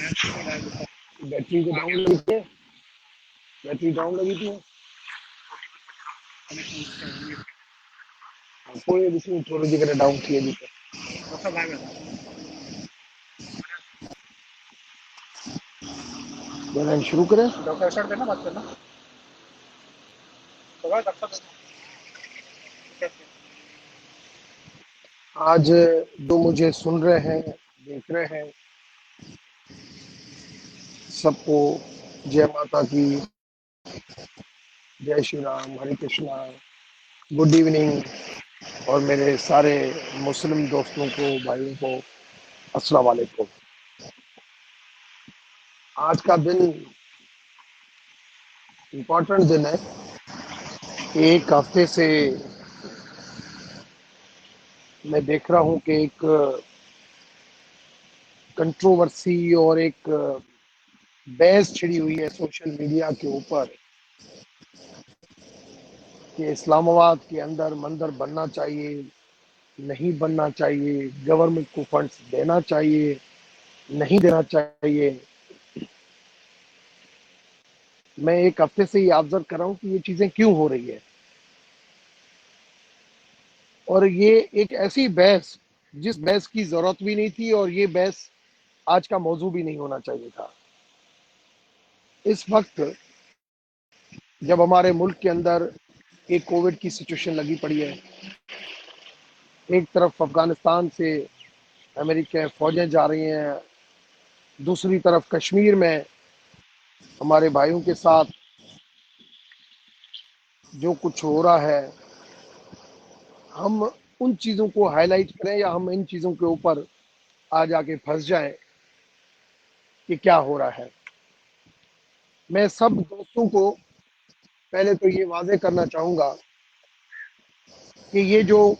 Battery को down लगी थी, बैटरी डाउन लगी थी। कोई भी थोड़ी जगह डाउन किए दी तो शुरू करें। डॉक्टर सर देना बात करना तो डॉक्टर आज जो मुझे सुन रहे हैं, देख रहे हैं, सबको जय माता की, जय श्री राम, हरे कृष्णा, गुड इवनिंग। और मेरे सारे मुस्लिम दोस्तों को, भाइयों को अस्सलाम वालेकुम। आज का दिन इम्पोर्टेंट दिन है। एक हफ्ते से मैं देख रहा हूँ कि एक कंट्रोवर्सी और एक बहस छिड़ी हुई है सोशल मीडिया के ऊपर कि इस्लामाबाद के अंदर मंदिर बनना चाहिए, नहीं बनना चाहिए, गवर्नमेंट को फंड्स देना चाहिए, नहीं देना चाहिए। मैं एक हफ्ते से ये ऑब्जर्व कर रहा हूँ कि ये चीजें क्यों हो रही है। और ये एक ऐसी बहस जिस बहस की जरूरत भी नहीं थी, और ये बहस आज का मौजू भी नहीं होना चाहिए था। इस वक्त जब हमारे मुल्क के अंदर एक कोविड की सिचुएशन लगी पड़ी है, एक तरफ अफगानिस्तान से अमेरिका फौजें जा रही हैं, दूसरी तरफ कश्मीर में हमारे भाइयों के साथ जो कुछ हो रहा है, हम उन चीज़ों को हाईलाइट करें या हम इन चीज़ों के ऊपर आ जाके फंस जाएं कि क्या हो रहा है। मैं सब दोस्तों को पहले तो ये वाजे करना चाहूँगा कि ये जो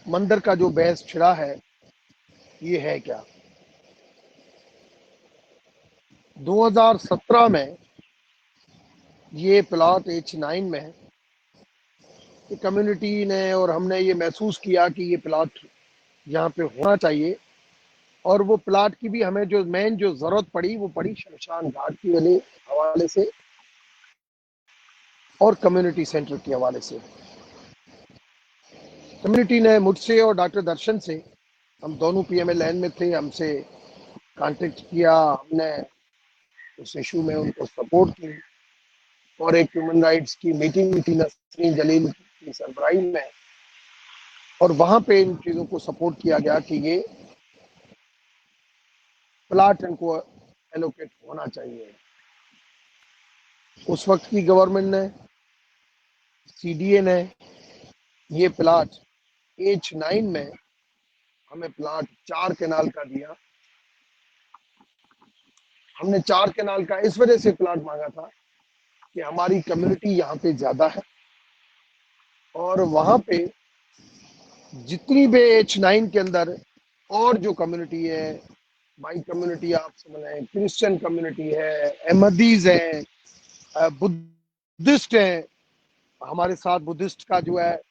मंदिर का जो बहस छिड़ा है, ये है क्या। 2017 में ये प्लॉट H9 में कम्युनिटी ने और हमने ये महसूस किया कि ये प्लॉट यहाँ पे होना चाहिए। और वो प्लॉट की भी हमें जो मेन जो जरूरत पड़ी, वो पड़ी शमशान घाट की हवाले से और कम्युनिटी सेंटर के हवाले से। कम्युनिटी ने मुझसे और डॉक्टर दर्शन से, हम दोनों PMLN में थे, हमसे कांटेक्ट किया। हमने उस इशू में उनको सपोर्ट की और एक ह्यूमन राइट्स की मीटिंग थी नसरीन जलील की सरबराही में, और वहां पे इन चीजों को सपोर्ट किया गया कि ये प्लाट इनको एलोकेट होना चाहिए। उस वक्त की गवर्नमेंट ने, CDA ने ये प्लाट H9 में हमें प्लाट 4 केनाल का दिया। हमने 4 केनाल का इस वजह से प्लाट मांगा था कि हमारी कम्युनिटी यहाँ पे ज्यादा है, और वहां पे जितनी भी H9 के अंदर और जो कम्युनिटी है, माई कम्युनिटी आप समझ रहे हैं, क्रिश्चियन कम्युनिटी है, अहमदीज है, बुद्धिस्ट है, हमारे साथ बुद्धिस्ट का जो है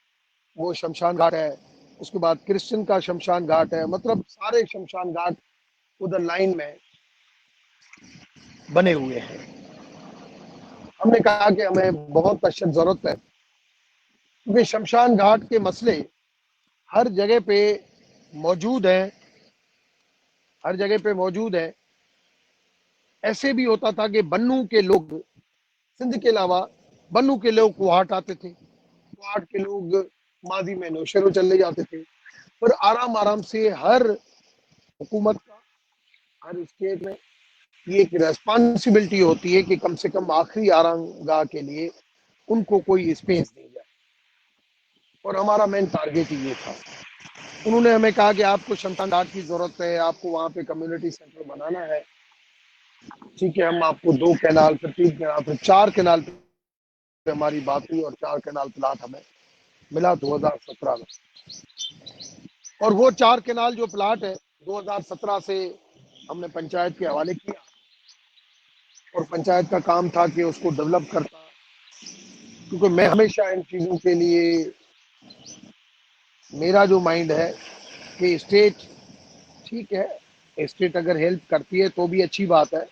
वो शमशान घाट है, उसके बाद क्रिश्चियन का शमशान घाट है, मतलब सारे शमशान घाट उधर लाइन में बने हुए हैं। हमने कहा कि हमें बहुत अशद जरूरत है, क्योंकि शमशान घाट के मसले हर जगह पे मौजूद हैं, हर जगह पे मौजूद है। ऐसे भी होता था कि बन्नू के लोग, सिंध के अलावा बन्नू के लोग कुहाट आते थे, कुहाट के लोग माजी में नौशेरो चले जाते थे। पर आराम आराम से हर हुकूमत का, हर स्टेट में ये एक रेस्पॉन्सिबिलिटी होती है कि कम से कम आखिरी आराम गाह के लिए उनको कोई स्पेस दी जाए, और हमारा मेन टारगेट ही ये था। उन्होंने हमें कहा कि आपको शमशान घाट की जरूरत है, आपको वहां पे कम्युनिटी सेंटर बनाना है, ठीक है, हम आपको 2 कैनाल, फिर 3 कैनाल, फिर 4 कैनाल पे हमारी बात हुई, और 4 कैनाल प्लाट हमें मिला 2017 में। और वो 4 कैनाल जो प्लाट है 2017 से हमने पंचायत के हवाले किया, और पंचायत का काम था कि उसको डेवलप करता। क्योंकि मैं हमेशा इन चीज़ों के लिए, मेरा जो माइंड है कि स्टेट ठीक है, स्टेट अगर हेल्प करती है तो भी अच्छी बात है,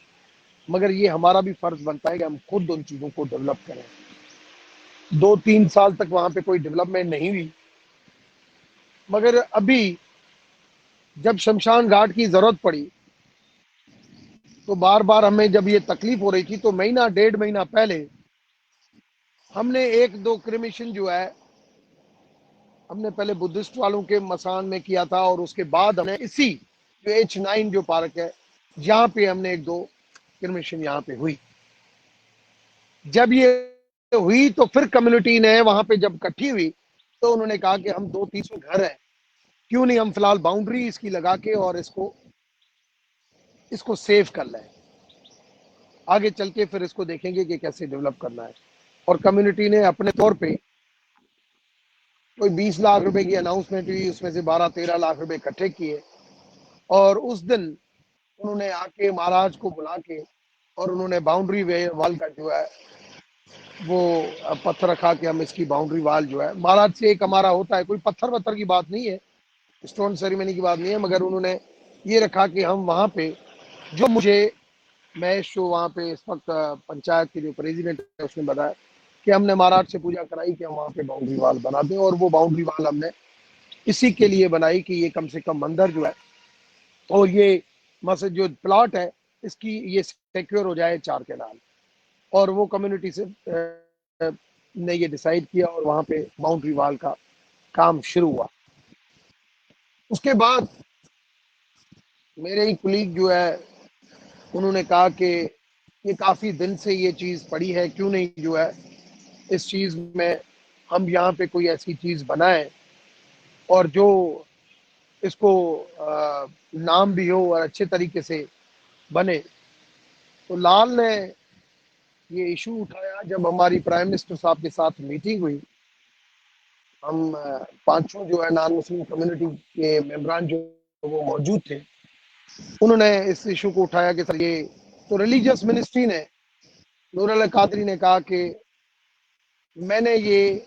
मगर ये हमारा भी फर्ज बनता है कि हम खुद उन चीज़ों को डेवलप करें। 2-3 साल तक वहाँ पे कोई डेवलपमेंट नहीं हुई, मगर अभी जब शमशान घाट की ज़रूरत पड़ी, तो बार-बार हमें जब ये तकलीफ हो रही थी, तो महीना, डेढ़ महीना पहले हमने 1-2 क्रिमेशन जो है, हमने पहले बुद्धिस्ट वालों के मसान में किया था और उसके बाद हमने इसी जो H9 जो पार्क है, यहाँ पे हमने 1-2 क्रिमेशन यहाँ पे हुई। जब ये हुई तो फिर कम्युनिटी ने वहाँ पे जब इकट्ठी हुई, तो उन्होंने कहा कि हम 200-300 घर हैं, क्यों नहीं हम फिलहाल बाउंड्री इसकी लगा के और इसको इसको सेव कर लें। आगे चल के फिर इसको देखेंगे कि कैसे डेवलप करना है। और कम्युनिटी ने अपने तौर पे कोई 20 लाख रुपए की अनाउंसमेंट हुई, उसमें से 12-13 लाख रुपए इकट्ठे किए और उस दिन उन्होंने आके महाराज को बुला के और उन्होंने बाउंड्री वाल का जो है वो पत्थर रखा कि हम इसकी बाउंड्री वाल जो है, महाराज से एक हमारा होता है, कोई पत्थर वत्थर की बात नहीं है, स्टोन सेरेमनी की बात नहीं है, मगर उन्होंने ये रखा कि हम वहाँ पे जो मुझे महेश जो वहाँ पे इस वक्त पंचायत के जो प्रेसिडेंट है उसने बताया कि हमने महाराज से पूजा कराई कि हम वहाँ पे बाउंड्री वाल बना दें, और वो बाउंड्री वाल हमने इसी के लिए बनाई कि ये कम से कम मंदिर जो है और ये मस्जिद जो प्लॉट है इसकी ये सिक्योर हो जाए चार कैनाल। और वो कम्युनिटी से ने ये डिसाइड किया और वहाँ पे बाउंड्री वाल का काम शुरू हुआ। उसके बाद मेरे ही कुलीग जो है उन्होंने कहा कि ये काफ़ी दिन से ये चीज़ पड़ी है, क्यों नहीं जो है इस चीज़ में हम यहाँ पे कोई ऐसी चीज़ बनाएं और जो इसको नाम भी हो और अच्छे तरीके से बने। तो लाल ने ये इशू उठाया जब हमारी प्राइम मिनिस्टर साहब के साथ मीटिंग हुई। हम पांचों जो है नॉन मुस्लिम कम्युनिटी के मेंबरान जो वो मौजूद थे, उन्होंने इस इशू को उठाया कि सर ये, तो रिलीजियस मिनिस्ट्री ने, नूर अल कादरी ने कहा कि मैंने ये,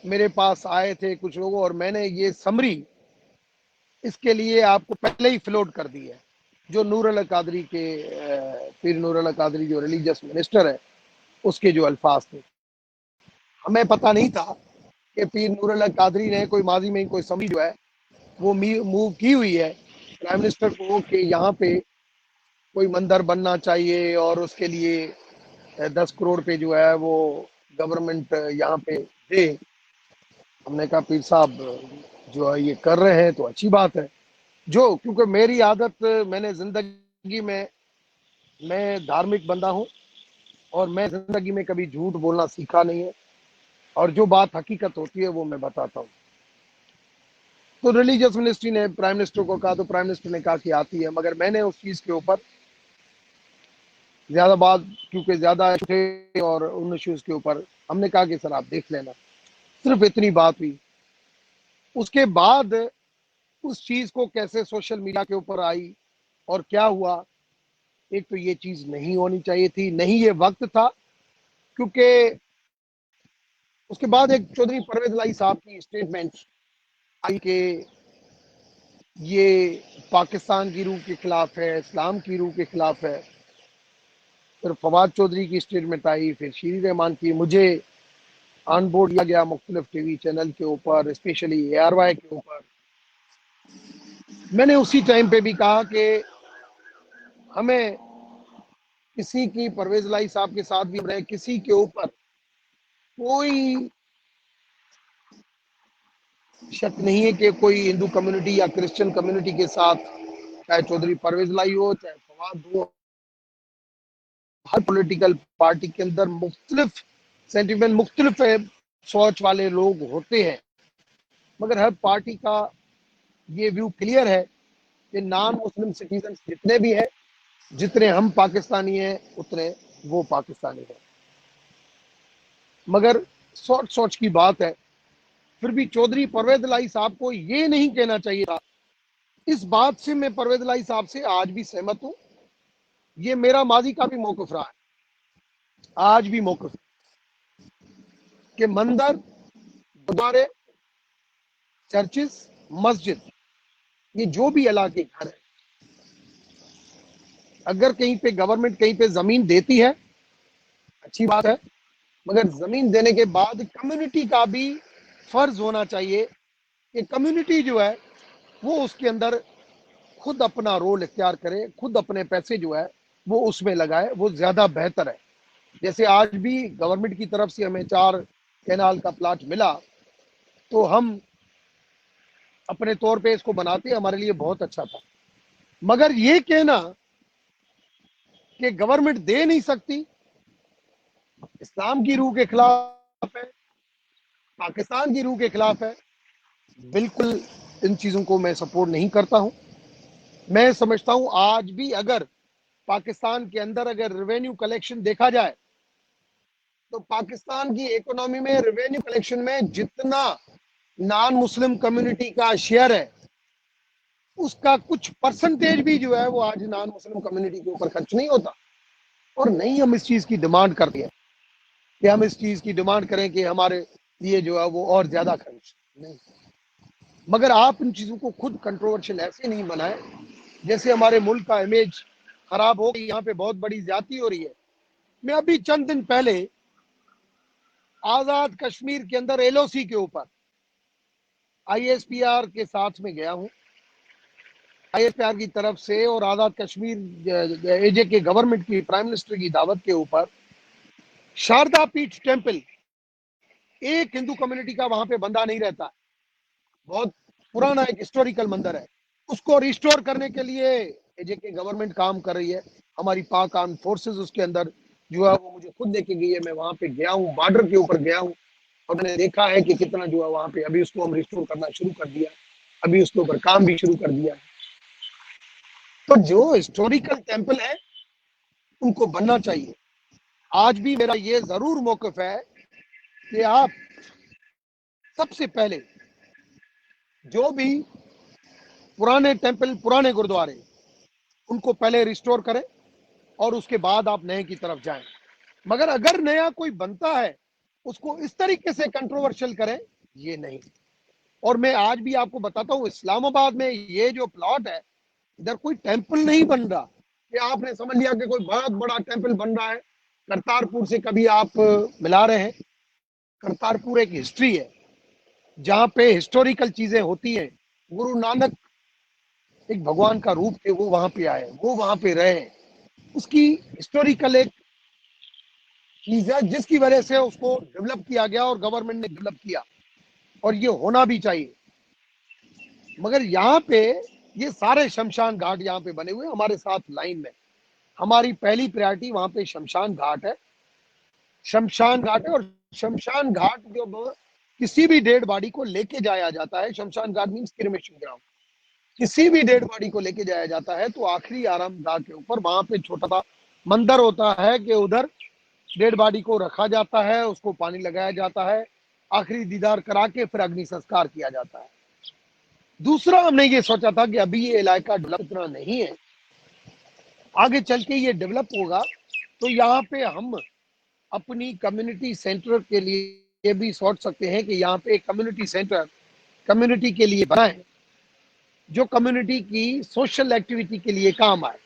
मेरे पास आए थे कुछ लोग और मैंने ये समरी इसके लिए आपको पहले ही फ्लोट कर दी है, जो नूर अल कादरी के पीर नूर अल कादरी जो रिलीजियस मिनिस्टर है उसके जो अल्फाज थे। हमें पता नहीं था कि पीर नूर अल कादरी ने कोई माजी में कोई समरी जो है वो मूव की हुई है प्राइम मिनिस्टर को कि यहाँ पे कोई मंदिर बनना चाहिए और उसके लिए 10 करोड़ पे जो है वो गवर्नमेंट यहाँ पे दे। हमने कहा पीर साहब जो है ये कर रहे हैं तो अच्छी बात है, जो क्योंकि मेरी आदत, मैंने जिंदगी में, मैं धार्मिक बंदा हूँ और मैं जिंदगी में कभी झूठ बोलना सीखा नहीं है और जो बात हकीकत होती है वो मैं बताता हूँ। तो रिलीजियस मिनिस्ट्री ने प्राइम मिनिस्टर को कहा तो प्राइम मिनिस्टर ने कहा कि आती है, मगर मैंने उस चीज के ऊपर ज्यादा बात, क्योंकि ज्यादा थे और उन इश्यूज के ऊपर हमने कहा कि सर आप देख लेना, सिर्फ इतनी बात हुई। उसके बाद उस चीज को कैसे सोशल मीडिया के ऊपर आई और क्या हुआ, एक तो ये चीज नहीं होनी चाहिए थी, नहीं ये वक्त था, क्योंकि उसके बाद एक चौधरी परवेज लाई साहब की स्टेटमेंट आई कि ये पाकिस्तान की रूह के खिलाफ है, इस्लाम की रूह के खिलाफ है। फिर फवाद चौधरी की स्टेटमेंट आई, फिर शीरी रहमान की, मुझे ऑन बोर्ड लिया गया मुख्तलिफ टीवी चैनल के ऊपर, स्पेशली ARY के ऊपर। मैंने उसी टाइम पे भी कहा कि हमें किसी की, परवेज लाई साहब के साथ भी रहे, किसी के ऊपर कोई शक नहीं है कि कोई हिंदू कम्युनिटी या क्रिश्चियन कम्युनिटी के साथ, चाहे चौधरी परवेज लाई हो चाहे फवाद हो, हर पॉलिटिकल पार्टी के अंदर मुख्तलिफ सेंटिमेंट, मुख्तलिफ सोच वाले लोग होते हैं, मगर हर पार्टी का ये व्यू क्लियर है कि नॉन मुस्लिम सिटीजन जितने भी हैं, जितने हम पाकिस्तानी हैं उतने वो पाकिस्तानी हैं। मगर सोच सोच की बात है, फिर भी चौधरी परवेज लाई साहब को ये नहीं कहना चाहिए था। इस बात से मैं परवेज लाई साहब से आज भी सहमत हूं, ये मेरा माजी का भी मौकफ रहा है, आज भी मौकफ, कि मंदिर, गुरुद्वारे, चर्चिस, मस्जिद, ये जो भी अल्लाह के घर है, अगर कहीं पे गवर्नमेंट कहीं पे जमीन देती है, अच्छी बात है, मगर जमीन देने के बाद कम्युनिटी का भी फर्ज होना चाहिए कि कम्युनिटी जो है वो उसके अंदर खुद अपना रोल इख्तियार करे, खुद अपने पैसे जो है वो उसमें लगाए, वो ज्यादा बेहतर है। जैसे आज भी गवर्नमेंट की तरफ से हमें 4 कैनाल का प्लाट मिला, तो हम अपने तौर पे इसको बनाते हमारे लिए बहुत अच्छा था। मगर ये कहना कि गवर्नमेंट दे नहीं सकती, इस्लाम की रूह के खिलाफ है, पाकिस्तान की रूह के खिलाफ है। बिल्कुल इन चीजों को मैं सपोर्ट नहीं करता हूं। मैं समझता हूं आज भी अगर पाकिस्तान के अंदर अगर रेवेन्यू कलेक्शन देखा जाए, तो पाकिस्तान की इकोनॉमी में रेवेन्यू कलेक्शन में जितना नॉन मुस्लिम कम्युनिटी का शेयर है, उसका कुछ परसेंटेज भी जो है वो आज नॉन मुस्लिम कम्युनिटी के ऊपर खर्च नहीं होता। और नहीं हम इस चीज की डिमांड करते हैं कि हम इस चीज की डिमांड करें कि हमारे लिए जो है वो और ज्यादा खर्च नहीं। मगर आप इन चीजों को खुद कंट्रोवर्शियल ऐसे नहीं बनाए जैसे हमारे मुल्क का इमेज खराब हो गई, यहाँ पे बहुत बड़ी ज्यादती हो रही है। मैं अभी चंद दिन पहले आजाद कश्मीर के अंदर एलओसी के ऊपर आईएसपीआर के साथ में गया हूँ, आईएसपीआर की तरफ से और आजाद कश्मीर एजे के गवर्नमेंट की प्राइम मिनिस्टर की दावत के ऊपर शारदा पीठ टेम्पल, एक हिंदू कम्युनिटी का वहां पे बंदा नहीं रहता, बहुत पुराना एक हिस्टोरिकल मंदिर है, उसको रिस्टोर करने के लिए एजे के गवर्नमेंट काम कर रही है। हमारी पाक आर्म फोर्सेस उसके अंदर जो है वो मुझे खुद लेके गई है, मैं वहां पे गया हूँ, बॉर्डर के ऊपर गया हूँ और मैंने देखा है कि कितना जो है वहां पे अभी उसको हम रिस्टोर करना शुरू कर दिया, अभी उसके ऊपर काम भी शुरू कर दिया। तो जो हिस्टोरिकल टेम्पल है उनको बनना चाहिए। आज भी मेरा ये जरूर मौकफ है कि आप सबसे पहले जो भी पुराने टेम्पल, पुराने गुरुद्वारे, उनको पहले रिस्टोर करें और उसके बाद आप नए की तरफ जाएं। मगर अगर नया कोई बनता है उसको इस तरीके से कंट्रोवर्शियल करें, ये नहीं। और मैं आज भी आपको बताता हूं, इस्लामाबाद में ये जो प्लॉट है, इधर कोई टेम्पल नहीं बन रहा कि आपने समझ लिया कि कोई बहुत बड़ा टेम्पल बन रहा है। करतारपुर से कभी आप मिला रहे हैं, करतारपुर एक हिस्ट्री है जहां पे हिस्टोरिकल चीजें होती हैं। गुरु नानक एक भगवान का रूप थे, वो वहां पे आए, वो वहां पे रहे, उसकी हिस्टोरिकल एक चीज है जिसकी वजह से उसको डेवलप किया गया और गवर्नमेंट ने डेवलप किया, और ये होना भी चाहिए। मगर यहाँ पे ये सारे शमशान घाट यहाँ पे बने हुए हमारे साथ लाइन में, हमारी पहली प्रायोरिटी वहां पे शमशान घाट है, शमशान घाट है। और शमशान घाट जो किसी भी डेड बॉडी को लेके जाया जाता है, शमशान घाट मीन्स क्रिमेशन ग्राउंड, किसी भी डेड बॉडी को लेके जाया जाता है तो आखिरी आरामगाह के ऊपर वहां पे छोटा सा मंदिर होता है कि उधर डेड बॉडी को रखा जाता है, उसको पानी लगाया जाता है, आखिरी दीदार करा के फिर अग्नि संस्कार किया जाता है। दूसरा, हमने ये सोचा था कि अभी ये इलाका डेवलप इतना नहीं है, आगे चल के ये डेवलप होगा तो यहाँ पे हम अपनी कम्युनिटी सेंटर के लिए भी सोच सकते हैं कि यहाँ पे कम्युनिटी सेंटर कम्युनिटी के लिए बनाए, जो कम्युनिटी की सोशल एक्टिविटी के लिए काम आए।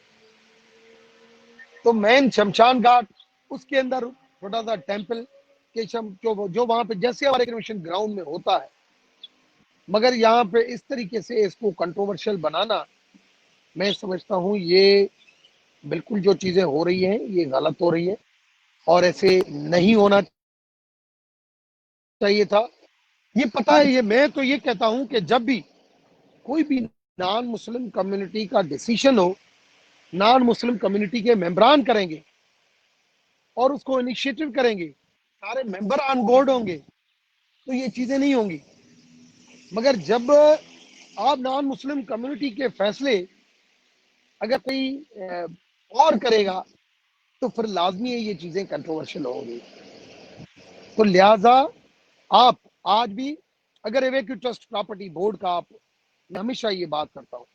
तो मेन शमशान घाट, उसके अंदर छोटा सा टेम्पल के जो वहां पे जैसे हमारे क्रिमिशन ग्राउंड में होता है, मगर यहाँ पे इस तरीके से इसको कंट्रोवर्शियल बनाना, मैं समझता हूँ ये बिल्कुल जो चीजें हो रही हैं ये गलत हो रही है और ऐसे नहीं होना चाहिए था। ये पता है, ये मैं तो ये कहता हूँ कि जब भी कोई भी नॉन मुस्लिम कम्युनिटी का डिसीजन हो, नॉन मुस्लिम कम्युनिटी के मेंबरान करेंगे और उसको इनिशिएटिव करेंगे, सारे मेंबर ऑन बोर्ड होंगे, तो ये चीजें नहीं होंगी। मगर जब आप नॉन मुस्लिम कम्युनिटी के फैसले अगर कोई और करेगा तो फिर लाजमी है ये चीजें कंट्रोवर्शियल होंगी। तो लिहाजा आप आज भी अगर एवेक्यू ट्रस्ट प्रॉपर्टी बोर्ड का आप, मैं हमेशा ये बात करता हूं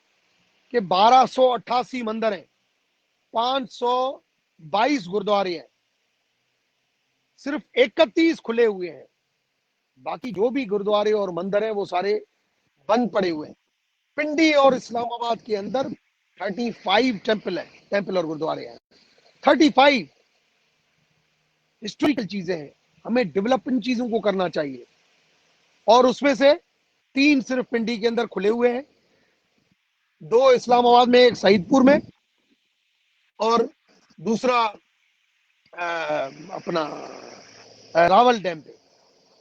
कि 1288 मंदिर हैं, 522 गुरुद्वारे हैं, सिर्फ 31 खुले हुए हैं, बाकी जो भी गुरुद्वारे और मंदिर हैं वो सारे बंद पड़े हुए हैं। पिंडी और इस्लामाबाद के अंदर 35 टेम्पल है, टेम्पल और गुरुद्वारे हैं। 35 हिस्टोरिकल चीजें हैं। हमें डेवलप इन चीजों को करना चाहिए, और उसमें से 3 सिर्फ पिंडी के अंदर खुले हुए हैं, 2 इस्लामाबाद में, एक सईदपुर में, और दूसरा अपना रावल डैम पे।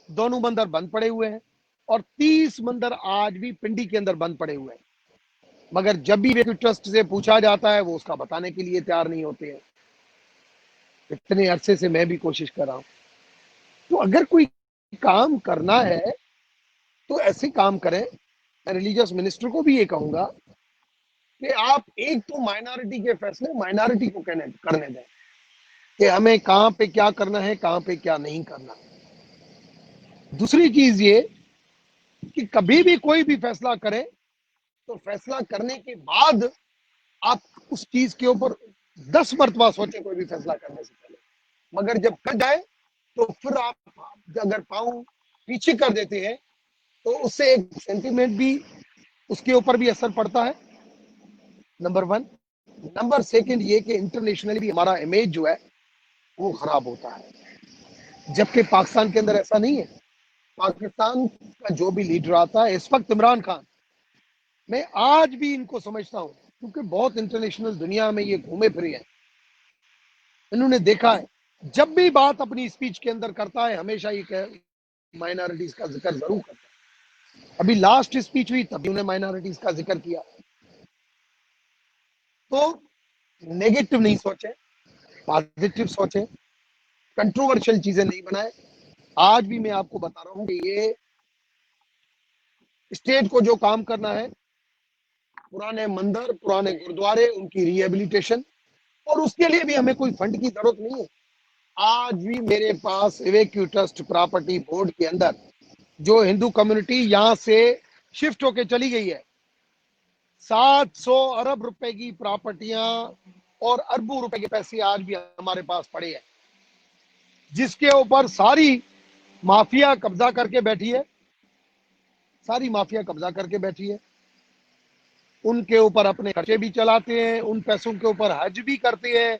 दोनों मंदिर बंद पड़े हुए हैं, और 30 मंदिर आज भी पिंडी के अंदर बंद पड़े हुए हैं। मगर जब भी रेस्क्यू ट्रस्ट से पूछा जाता है, वो उसका बताने के लिए तैयार नहीं होते हैं। इतने अरसे से मैं भी कोशिश कर रहा हूं। तो अगर कोई काम करना है तो ऐसे काम करें। मैं रिलीजियस मिनिस्टर को भी ये कहूंगा कि आप एक तो माइनॉरिटी के फैसले माइनॉरिटी को करने दें कि हमें कहां पे क्या करना है, कहां पे क्या नहीं करना। दूसरी चीज ये कि कभी भी कोई भी फैसला करें तो फैसला करने के बाद आप उस चीज के ऊपर 10 मरतबा सोचें, कोई भी फैसला करने से पहले। मगर जब कर जाए तो फिर आप अगर पाँव पीछे कर देते हैं तो उससे एक सेंटिमेंट भी, उसके ऊपर भी असर पड़ता है, नंबर 1। नंबर 2 ये कि इंटरनेशनली भी हमारा इमेज जो है वो खराब होता है, जबकि पाकिस्तान के अंदर ऐसा नहीं है। पाकिस्तान का जो भी लीडर आता है, इस वक्त इमरान खान, मैं आज भी इनको समझता हूं, क्योंकि बहुत इंटरनेशनल दुनिया में ये घूमे फिरे हैं। इन्होंने देखा है, जब भी बात अपनी स्पीच के अंदर करता है, हमेशा ये माइनॉरिटीज का जिक्र जरूर करता है। अभी लास्ट स्पीच हुई तभी उन्होंने माइनॉरिटीज का जिक्र किया। तो नेगेटिव नहीं सोचे, पॉजिटिव सोचे, कंट्रोवर्शियल चीजें नहीं बनाए। आज भी मैं आपको बता रहा हूं कि ये स्टेट को जो काम करना है, पुराने मंदिर, पुराने गुरुद्वारे, उनकी रिहेबिलिटेशन, और उसके लिए भी हमें कोई फंड की जरूरत नहीं है। आज भी मेरे पास इवेक्यू ट्रस्ट प्रॉपर्टी बोर्ड के अंदर जो हिंदू कम्युनिटी यहां से शिफ्ट होके चली गई है, 700 अरब रुपए की प्रॉपर्टियां और अरबों रुपए के पैसे आज भी हमारे पास पड़े हैं, जिसके ऊपर सारी माफिया कब्जा करके बैठी है। सारी माफिया कब्जा करके बैठी है। उनके ऊपर अपने खर्चे भी चलाते हैं, उन पैसों के ऊपर हज भी करते हैं।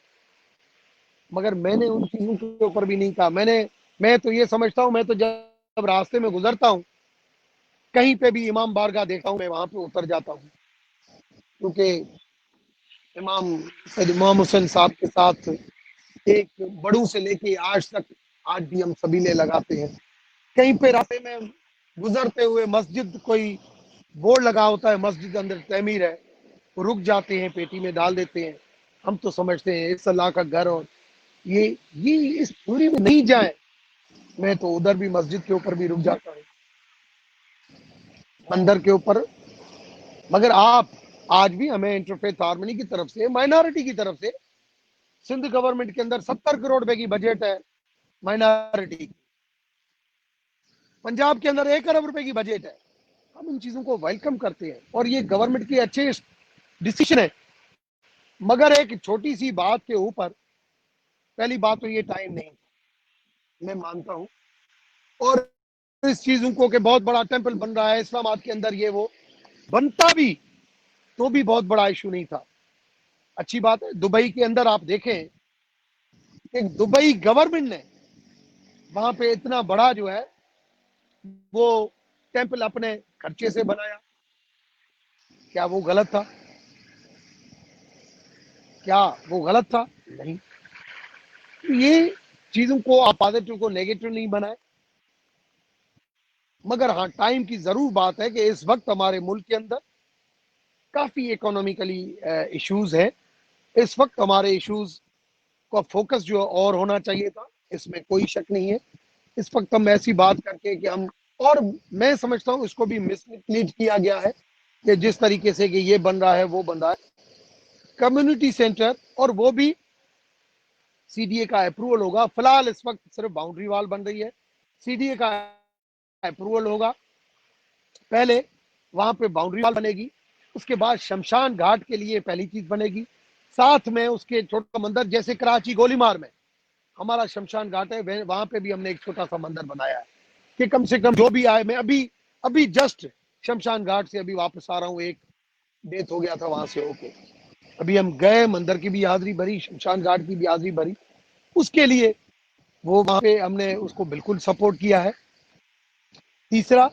मगर मैंने उन चीजों के ऊपर भी नहीं कहा। मैं तो ये समझता हूं, मैं तो जब रास्ते में गुजरता हूं, कहीं पे भी इमाम बारगाह देखता हूं, मैं वहां पे उतर जाता हूं, क्योंकि इमाम सैयद इमाम हुसैन साहब के साथ एक बड़ू से लेके आज तक आज भी हम सभी ले लगाते हैं। कहीं पे रास्ते में गुजरते हुए मस्जिद, कोई बोर्ड लगा होता है मस्जिद अंदर तमीर है, वो रुक जाते हैं, पेटी में डाल देते हैं। हम तो समझते हैं इस अल्लाह का घर, और ये इस दूरी में नहीं जाए। मैं तो उधर भी मस्जिद के ऊपर भी रुक जाता हूँ, मंदिर के ऊपर। मगर आप आज भी हमें इंटरफेथ हार्मनी की तरफ से, माइनॉरिटी की तरफ से, सिंध गवर्नमेंट के अंदर 70 करोड़ रुपए की बजट है माइनॉरिटी की। पंजाब के अंदर 1 अरब रुपए की बजट है। हम इन चीजों को वेलकम करते हैं, और ये गवर्नमेंट की अच्छे डिसीजन है। मगर एक छोटी सी बात के ऊपर, पहली बात तो ये टाइम नहीं, मैं मानता हूं। और इस चीजों को कि बहुत बड़ा टेंपल बन रहा है इस्लामाबाद के अंदर, ये वो बनता भी तो भी बहुत बड़ा इशू नहीं था। अच्छी बात है, दुबई के अंदर आप देखें कि दुबई गवर्नमेंट ने वहां पे इतना बड़ा जो है वो टेंपल अपने खर्चे से बनाया। क्या वो गलत था? क्या वो गलत था? नहीं। तो ये चीजों को आप पॉजिटिव को नेगेटिव नहीं बनाए। मगर हाँ, टाइम की जरूर बात है कि इस वक्त हमारे मुल्क के अंदर काफी इकोनॉमिकली इश्यूज है। इस वक्त हमारे इश्यूज का फोकस जो और होना चाहिए था, इसमें कोई शक नहीं है। इस वक्त हम ऐसी बात करके कि हम, और मैं समझता हूं इसको भी मिसलीड किया गया है कि जिस तरीके से कि ये बन रहा है, वो बन रहा है कम्युनिटी सेंटर, और वो भी सीडीए का अप्रूवल होगा। फिलहाल इस वक्त सिर्फ बाउंड्री वॉल बन रही है, सीडीए का अप्रूवल होगा, पहले वहां पे बाउंड्री वॉल बनेगी, उसके बाद शमशान घाट के लिए पहली चीज बनेगी, साथ में उसके छोटा मंदिर, जैसे कराची गोलीमार में हमारा शमशान घाट है, वहां पे भी हमने एक छोटा सा मंदिर बनाया है कि कम से कम जो भी आए। मैं अभी अभी जस्ट शमशान घाट से अभी वापस आ रहा हूँ, एक डेथ हो गया था वहां से होके। अभी हम गए, मंदिर की भी हाजिरी भरी, शमशान घाट की भी हाजिरी भरी। उसके लिए वो वहां पे हमने उसको बिल्कुल सपोर्ट किया है। तीसरा,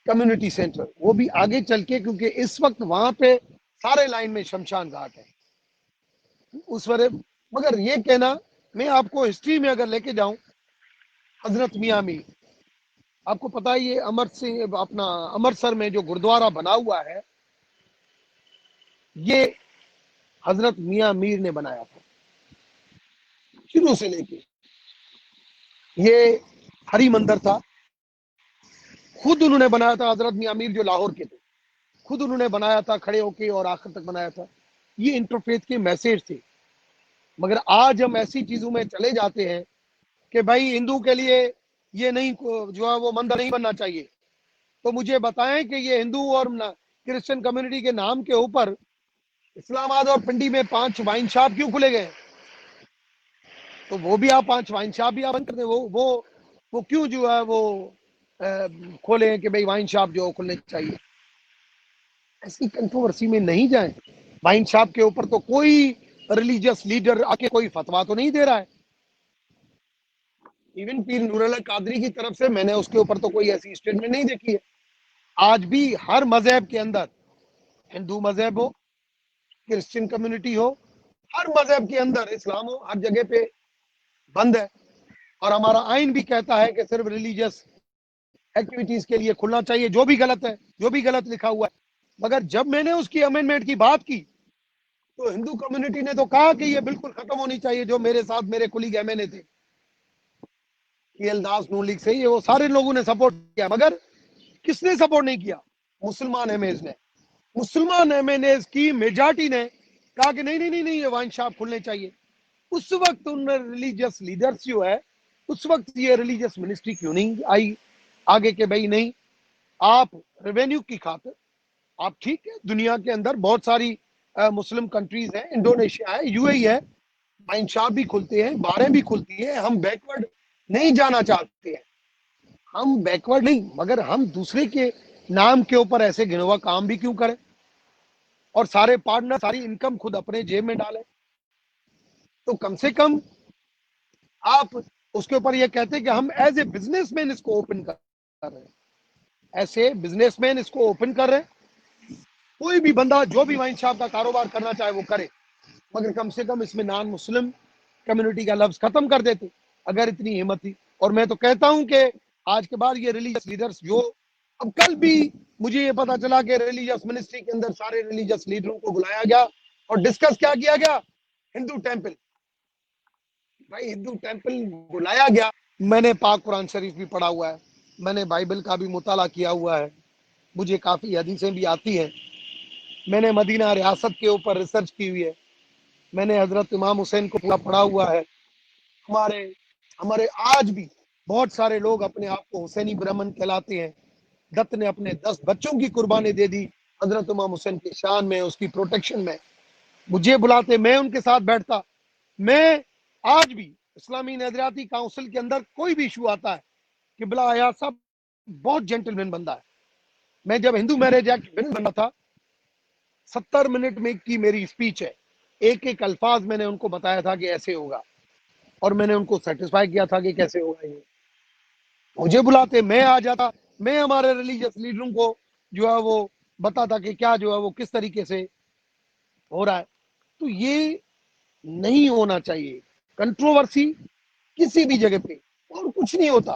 कम्युनिटी सेंटर, वो भी आगे चल के, क्योंकि इस वक्त वहां पे सारे लाइन में शमशान घाट है उस वजह। मगर ये कहना, मैं आपको हिस्ट्री में अगर लेके जाऊं, हजरत मियाँ मीर, आपको पता है ये अपना अमृतसर में जो गुरुद्वारा बना हुआ है, ये हजरत मियाँ मीर ने बनाया था शुरू से लेके। ये हरी मंदिर था, खुद उन्होंने बनाया था, हजरत मियाँ मीर जो लाहौर के थे, खुद उन्होंने बनाया था खड़े होके और आखिर तक बनाया था। ये इंटरफेथ के मैसेज थे। मगर आज हम ऐसी चीजों में चले जाते हैं कि भाई हिंदू के लिए ये नहीं, जो है वो मंदिर नहीं बनना चाहिए। तो मुझे बताएं कि ये हिंदू और क्रिश्चियन कम्युनिटी के नाम के ऊपर इस्लामाबाद और पिंडी में 5 वाइन शॉप क्यों खुले गए? तो वो भी आप 5 वाइन शॉप भी आप बंद कर दें। वो क्यों जो है वो खोले हैं कि भाई वाइन शॉप जो खुलने चाहिए? ऐसी कंट्रोवर्सी में नहीं जाए। वाइन शॉप के ऊपर तो कोई रिलीजियस लीडर आके कोई फतवा तो नहीं दे रहा है। इवन पीर नूरुल्लाह कादरी की तरफ से मैंने उसके ऊपर तो कोई ऐसी स्टेटमेंट नहीं देखी है। आज भी हर मजहब के अंदर, हिंदू मजहब हो, क्रिश्चियन कम्युनिटी हो, हर मजहब के अंदर, इस्लाम हो, हर जगह पे बंद है। और हमारा आइन भी कहता है कि सिर्फ रिलीजियस एक्टिविटीज के लिए खुलना चाहिए, जो भी गलत है, जो भी गलत लिखा हुआ है। मगर जब मैंने उसकी अमेंडमेंट की बात की, तो हिंदू कम्युनिटी ने तो कहा कि ये बिल्कुल खत्म होनी चाहिए। जो मेरे साथ मेरे कुलीग एमएनए थे, केएल दास, नून लीग से, ये वो सारे लोगों ने सपोर्ट किया। मगर किसने सपोर्ट नहीं किया? मुसलमान एमएस ने। मुसलमान एमएनए की मेजॉरिटी ने कहा कि नहीं नहीं नहीं नहीं, ये वाइन शॉप खुलने चाहिए। उस वक्त उन रिलीजियस लीडर्स जो है, उस वक्त ये रिलीजियस मिनिस्ट्री क्यों नहीं आई आगे के भाई नहीं, आप रेवेन्यू की खातिर, आप ठीक है, दुनिया के अंदर बहुत सारी मुस्लिम कंट्रीज हैं, इंडोनेशिया है, यूएई है, वाइन शॉप भी खुलते हैं, बारें भी खुलती है। हम बैकवर्ड नहीं जाना चाहते हैं, हम बैकवर्ड नहीं, मगर हम दूसरे के नाम के ऊपर ऐसे घिनौना काम भी क्यों करें? और सारे पार्टनर सारी इनकम खुद अपने जेब में डालें। तो कम से कम आप उसके ऊपर ये कहते हैं कि हम एज ए बिजनेसमैन इसको ओपन कर रहे हैं, ऐसे बिजनेसमैन इसको ओपन कर रहे हैं। कोई भी बंदा जो भी वाइन शॉप का कारोबार करना चाहे वो करे, मगर कम से कम इसमें नॉन मुस्लिम कम्युनिटी का लफ्ज खत्म कर देते, अगर इतनी हिम्मत थी। और मैं तो कहता हूं कि आज के बाद ये रिलीजियस लीडर्स जो, अब कल भी मुझे ये पता चला कि रिलीजियस मिनिस्ट्री के अंदर सारे रिलीजियस लीडरों को बुलाया गया और डिस्कस क्या किया गया? हिंदू टेंपल। भाई हिंदू टेंपल बुलाया गया। मैंने पाक कुरान शरीफ भी पढ़ा हुआ है, मैंने बाइबल का भी मुताला किया हुआ है, मुझे काफ़ी हदीसें भी आती हैं। मैंने मदीना रियासत के ऊपर रिसर्च की हुई है, मैंने हजरत इमाम हुसैन को पूरा पढ़ा हुआ है। हमारे हमारे आज भी बहुत सारे लोग अपने आप को हुसैनी ब्राह्मण कहलाते हैं। दत्त ने अपने 10 बच्चों की कुर्बानी दे दी हजरत इमाम हुसैन की शान में, उसकी प्रोटेक्शन में। मुझे बुलाते, मैं उनके साथ बैठता। मैं आज भी इस्लामी नजरियाती काउंसिल के अंदर कोई भी इशू आता है, किबला आया साहब बहुत जेंटलमैन बंदा है। मैं जब हिंदू मैरिज एक्ट बिल बना था, 70 मिनट में की मेरी स्पीच है, एक एक अल्फाज मैंने उनको बताया था कि ऐसे होगा, और मैंने उनको सेटिस्फाई किया था कि कैसे होगा ये। मुझे बुलाते, मैं आ जाता, मैं हमारे रिलीजियस लीडरों को जो है वो बताता कि क्या जो है वो किस तरीके से हो रहा है। तो ये नहीं होना चाहिए कंट्रोवर्सी किसी भी जगह पे, और कुछ नहीं होता।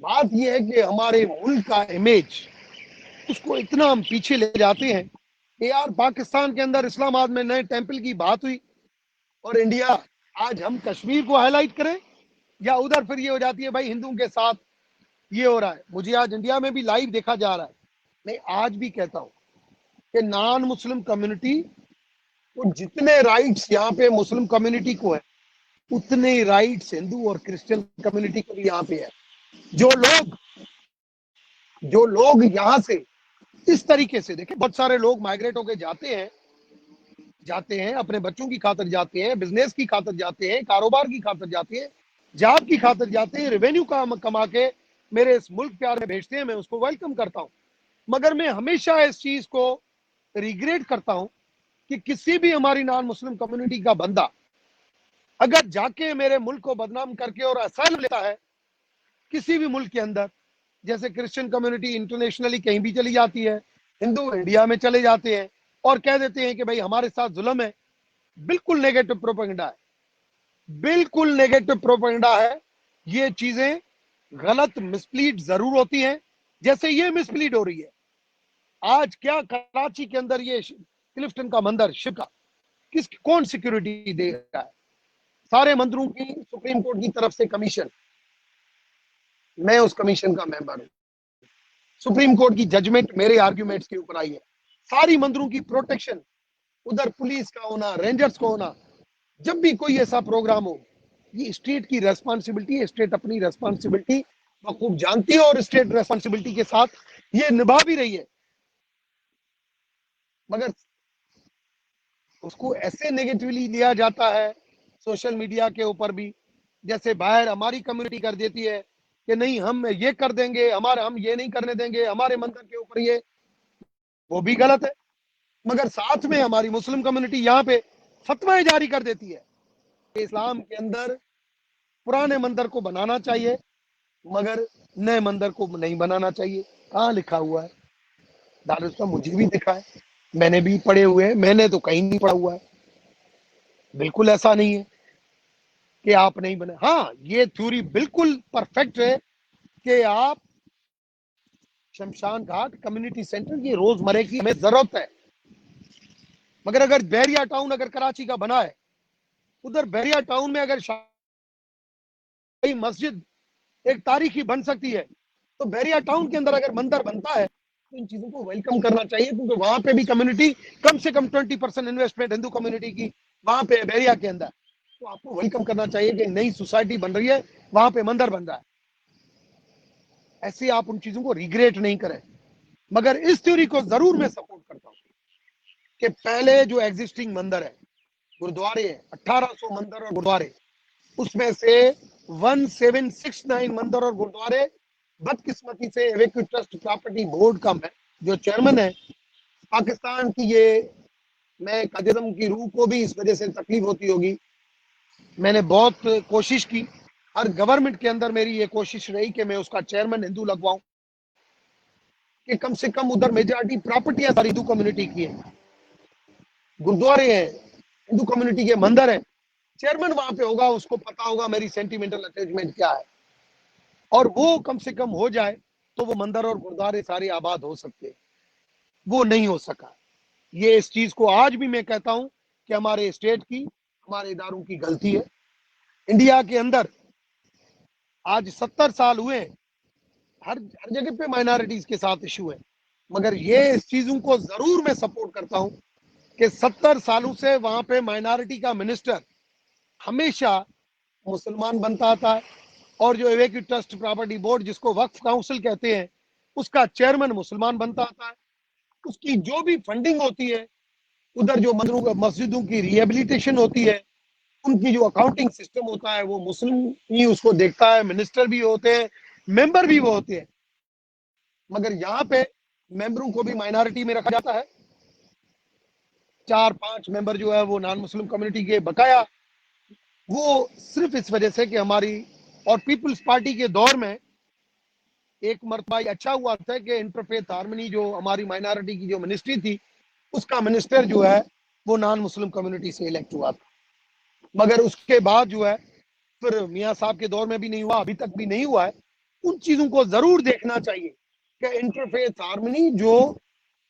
बात यह है कि हमारे मुल्क का इमेज, उसको इतना हम पीछे ले जाते हैं कि यार पाकिस्तान के अंदर इस्लामाबाद में नए टेंपल की बात हुई और इंडिया, आज हम कश्मीर को हाईलाइट करें, या उधर फिर ये हो जाती है भाई हिंदुओं के साथ ये हो रहा है। मुझे आज इंडिया में भी लाइव देखा जा रहा है। मैं आज भी कहता हूं कि नॉन मुस्लिम कम्युनिटी को जितने राइट्स यहाँ पे मुस्लिम कम्युनिटी को है, उतने राइट्स हिंदू और क्रिश्चियन कम्युनिटी को भी यहाँ पे है। जो लोग यहाँ से इस तरीके से, देखें बहुत सारे लोग माइग्रेट होके जाते हैं अपने बच्चों की खातिर जाते हैं, बिजनेस की खातिर जाते हैं, कारोबार की खातिर जाते हैं, जॉब की खातिर जाते हैं, रेवेन्यू कमा के मेरे इस मुल्क प्यार में भेजते हैं। मैं उसको वेलकम करता हूं। मगर मैं हमेशा इस चीज को रिग्रेट करता हूं कि किसी भी हमारी नॉन मुस्लिम कम्युनिटी का बंदा अगर जाके मेरे मुल्क को बदनाम करके और असाइलम लेता है किसी भी मुल्क के अंदर, जैसे क्रिश्चियन कम्युनिटी इंटरनेशनली कहीं भी चली जाती है, हिंदू इंडिया में चले जाते हैं और कह देते हैं कि भाई हमारे साथ जुल्म है, बिल्कुल नेगेटिव प्रोपेगेंडा है, बिल्कुल नेगेटिव प्रोपेगेंडा है। ये चीजें गलत मिसलीड जरूर होती हैं, जैसे ये मिसलीड हो रही है आज। क्या कराची के अंदर ये क्लिफ्टन का मंदिर शिव का कौन सिक्योरिटी दे रहा है? सारे मंदिरों की सुप्रीम कोर्ट की तरफ से कमीशन, मैं उस कमीशन का मेंबर हूं। सुप्रीम कोर्ट की जजमेंट मेरे आर्ग्यूमेंट्स के ऊपर आई है। सारी मंदिरों की प्रोटेक्शन, उधर पुलिस का होना, रेंजर्स का होना, जब भी कोई ऐसा प्रोग्राम हो, ये स्टेट की रेस्पॉन्सिबिलिटी है। स्टेट अपनी रेस्पॉन्सिबिलिटी बखूब जानती है और स्टेट रेस्पॉन्सिबिलिटी के साथ ये निभा भी रही है, मगर उसको ऐसे नेगेटिवली लिया जाता है सोशल मीडिया के ऊपर भी, जैसे बाहर हमारी कम्युनिटी कर देती है कि नहीं हम ये कर देंगे, हम ये नहीं करने देंगे, हमारे मंदिर के ऊपर ये, वो भी गलत है। मगर साथ में हमारी मुस्लिम कम्युनिटी यहाँ पे फतवाएं जारी कर देती है कि इस्लाम के अंदर पुराने मंदिर को बनाना चाहिए मगर नए मंदिर को नहीं बनाना चाहिए। कहाँ लिखा हुआ है? दारुस्ता मुझे भी दिखा है, मैंने भी पढ़े हुए हैं, मैंने तो कहीं नहीं पढ़ा हुआ है। बिल्कुल ऐसा नहीं है कि आप नहीं बने। हाँ, ये थ्योरी बिल्कुल परफेक्ट है कि आप शमशान घाट कम्युनिटी सेंटर की रोजमर्रे की हमें जरूरत है, मगर अगर बहरिया टाउन अगर कराची का बना है, उधर बहरिया टाउन में अगर मस्जिद एक तारीखी बन सकती है, तो बहरिया टाउन के अंदर अगर मंदिर बनता है तो इन चीजों को वेलकम करना चाहिए, क्योंकि वहां पे भी कम्युनिटी कम से कम 20% इन्वेस्टमेंट हिंदू कम्युनिटी की वहां पे बहरिया के अंदर, तो आपको वेलकम करना चाहिए कि नई सोसाइटी बन रही है, वहां पे मंदिर बन रहा है। ऐसे आप उन चीजों को रिग्रेट नहीं करें। मगर इस थ्योरी को जरूर मैं सपोर्ट करता हूं कि पहले जो एग्जिस्टिंग मंदिर है, गुरुद्वारे है, 1800 मंदिर और गुरुद्वारे, उसमें से 1769 मंदिर और गुरुद्वारे बदकिस्मती से एवेक्यू ट्रस्ट प्रॉपर्टी बोर्ड का जो चेयरमैन है पाकिस्तान की, ये मैं कादिज्म की रूह को भी इस वजह से तकलीफ होती होगी। मैंने बहुत कोशिश की, हर गवर्नमेंट के अंदर मेरी ये कोशिश रही कि मैं उसका चेयरमैन हिंदू लगवाऊं, कि कम से कम उधर मेजॉरिटी प्रॉपर्टियां सारी हिंदू कम्युनिटी की है, गुरुद्वारे हैं, हिंदू कम्युनिटी के मंदिर है, चेयरमैन वहां पे होगा, उसको पता होगा मेरी सेंटिमेंटल अटैचमेंट क्या है, और वो कम से कम हो जाए तो वो मंदिर और गुरुद्वारे सारे आबाद हो सकते हैं। वो नहीं हो सका। ये इस चीज को आज भी मैं कहता हूं कि हमारे स्टेट की, हमारे इदारों की गलती है। इंडिया के अंदर आज 70 साल हुए, हर हर जगह पे माइनॉरिटीज के साथ इशू है, मगर ये इस चीजों को जरूर मैं सपोर्ट करता हूं कि 70 सालों से वहां पे माइनॉरिटी का मिनिस्टर हमेशा मुसलमान बनता आता है, और जो एवेक्यू ट्रस्ट प्रॉपर्टी बोर्ड जिसको वक्फ काउंसिल कहते हैं, उसका चेयरमैन मुसलमान बनता आता है। उसकी जो भी फंडिंग होती है, उधर जो मस्जिदों की रिहेबिलिटेशन होती है, उनकी जो अकाउंटिंग सिस्टम होता है वो मुस्लिम ही उसको देखता है, मिनिस्टर भी होते हैं, मेंबर भी वो होते हैं। मगर यहाँ पे मेंबरों को भी माइनॉरिटी में रखा जाता है, 4-5 मेंबर जो है वो नॉन मुस्लिम कम्युनिटी के बकाया, वो सिर्फ इस वजह से कि हमारी और पीपल्स पार्टी के दौर में एक मरतबा अच्छा हुआ था कि इंटरफेथ हार्मनी जो हमारी माइनॉरिटी की जो मिनिस्ट्री थी, उसका मिनिस्टर जो है वो नॉन मुस्लिम कम्युनिटी से इलेक्ट हुआ था। मगर उसके बाद जो है फिर मियाँ साहब के दौर में भी नहीं हुआ, अभी तक भी नहीं हुआ है। उन चीजों को जरूर देखना चाहिए कि इंटरफेथ हार्मनी जो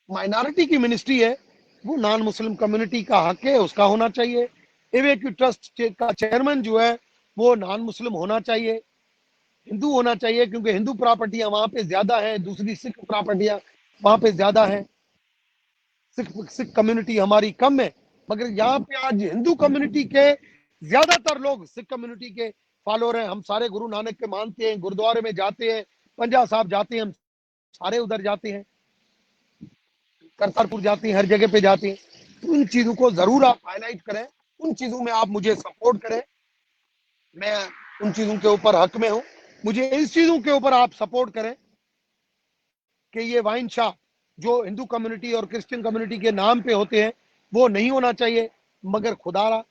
माइनॉरिटी की मिनिस्ट्री है वो नॉन मुस्लिम कम्युनिटी का हक है, उसका होना चाहिए। एवेक्यू ट्रस्ट का चेयरमैन जो है वो नॉन मुस्लिम होना चाहिए, हिंदू होना चाहिए, क्योंकि हिंदू प्रॉपर्टियां वहां पे ज्यादा है, दूसरी सिख प्रॉपर्टियां वहां पे ज्यादा है, सिख कम्युनिटी हमारी कम है। मगर यहाँ पे आज हिंदू कम्युनिटी के ज्यादातर लोग सिख कम्युनिटी के फॉलोअर हैं। हम सारे गुरु नानक के मानते हैं, गुरुद्वारे में जाते हैं, पंजा साहब जाते हैं, हम सारे उधर जाते हैं, करतारपुर जाते हैं, हर जगह पे जाते हैं। तो उन चीजों को जरूर आप हाईलाइट करें, उन चीजों में आप मुझे सपोर्ट करें, मैं उन चीजों के ऊपर हक में हूं। मुझे इस चीजों के ऊपर आप सपोर्ट करें कि ये वाइन शॉप जो हिंदू कम्युनिटी और क्रिश्चियन कम्युनिटी के नाम पे होते हैं वो नहीं होना चाहिए। मगर खुदारा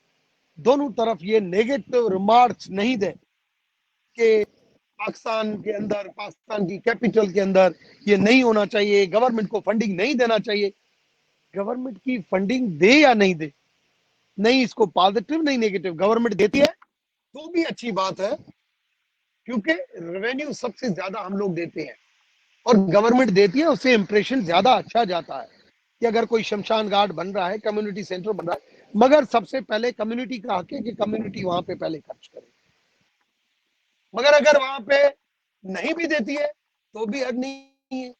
दोनों तरफ ये नेगेटिव रिमार्क्स नहीं दे कि पाकिस्तान के अंदर, पाकिस्तान की कैपिटल के अंदर ये नहीं होना चाहिए, गवर्नमेंट को फंडिंग नहीं देना चाहिए। गवर्नमेंट की फंडिंग दे या नहीं दे, नहीं इसको पॉजिटिव नहीं नेगेटिव, गवर्नमेंट देती है तो भी अच्छी बात है, क्योंकि रेवेन्यू सबसे ज्यादा हम लोग देते हैं और गवर्नमेंट देती है, उससे इंप्रेशन ज्यादा अच्छा जाता है कि अगर कोई शमशान घाट बन रहा है, कम्युनिटी सेंटर बन रहा है, मगर सबसे पहले कम्युनिटी का हक है कि कम्युनिटी वहां पे पहले खर्च करे। मगर अगर वहां पे नहीं भी देती है तो भी हक नहीं है,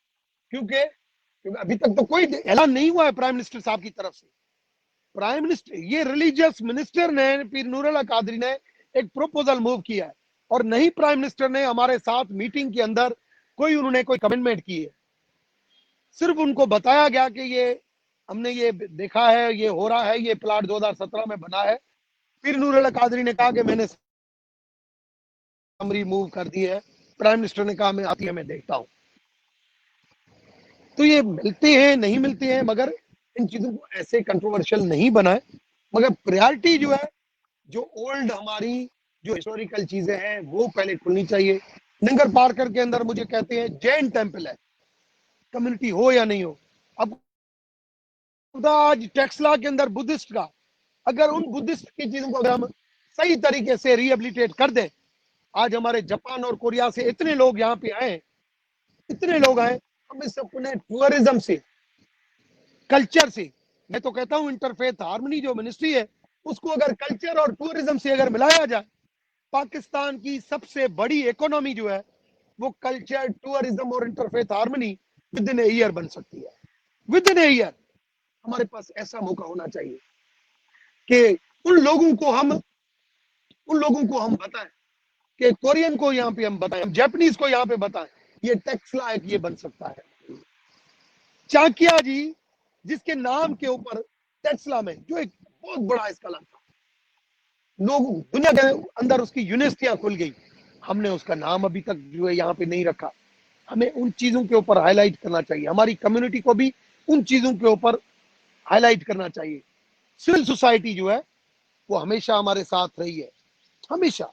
क्योंकि अभी तक तो कोई ऐलान नहीं हुआ है प्राइम मिनिस्टर साहब की तरफ से। प्राइम मिनिस्टर, ये रिलीजियस मिनिस्टर ने, पीर नूर अला कादरी ने एक प्रपोजल मूव किया है और नहीं प्राइम मिनिस्टर ने हमारे साथ मीटिंग के अंदर उन्होंने कोई कमिटमेंट की है। सिर्फ उनको बताया गया कि ये हमने ये देखा है, ये हो रहा है, ये प्लाट 2017 में बना है। पीर नूर अला कादरी ने कहा कि मैंने समरी मूव कर दी है, प्राइम मिनिस्टर ने कहा मैं आती है, मैं देखता हूं। तो ये मिलते हैं नहीं मिलते हैं, मगर इन चीजों को ऐसे कंट्रोवर्शियल नहीं बनाए। मगर प्रायोरिटी जो है, जो ओल्ड हमारी जो हिस्टोरिकल चीजें हैं वो पहले खुलनी चाहिए। नंगर पार्कर के अंदर मुझे कहते हैं जैन टेंपल है, कम्युनिटी हो या नहीं हो। अब आज टेक्सला के अंदर बुद्धिस्ट का, अगर उन बुद्धिस्ट की चीजों को अगर हम सही तरीके से रिहेबिलिटेट कर दें, आज हमारे जापान और कोरिया से इतने लोग यहाँ पे आए, इतने लोग आए, हम इस अपने टूरिज्म से, कल्चर से, मैं तो कहता हूं इंटरफेथ हार्मनी जो मिनिस्ट्री है उसको अगर कल्चर और टूरिज्म से अगर मिलाया जाए, पाकिस्तान की सबसे बड़ी इकोनॉमी जो है वो कल्चर, टूरिज्म और interfaith harmony with in a year बन सकती है। विद इन ए ईयर हमारे पास ऐसा मौका होना चाहिए कि उन लोगों को हम बताएं, कि कोरियन को यहाँ पे हम बताएं, हम जापानीज को यहाँ पे बताएं, ये टेक्सला एक ये बन सकता है। चाकिया जी जिसके नाम के ऊपर टेस्ला में जो एक बहुत बड़ा इसका नाम था, लोग दुनिया के अंदर उसकी यूनिवर्सिटियां खुल गई, हमने उसका नाम अभी तक जो है यहाँ पे नहीं रखा। हमें उन चीजों के ऊपर हाईलाइट करना चाहिए, हमारी कम्युनिटी को भी उन चीजों के ऊपर हाईलाइट करना चाहिए। सिविल सोसाइटी जो है वो हमेशा हमारे साथ रही है, हमेशा।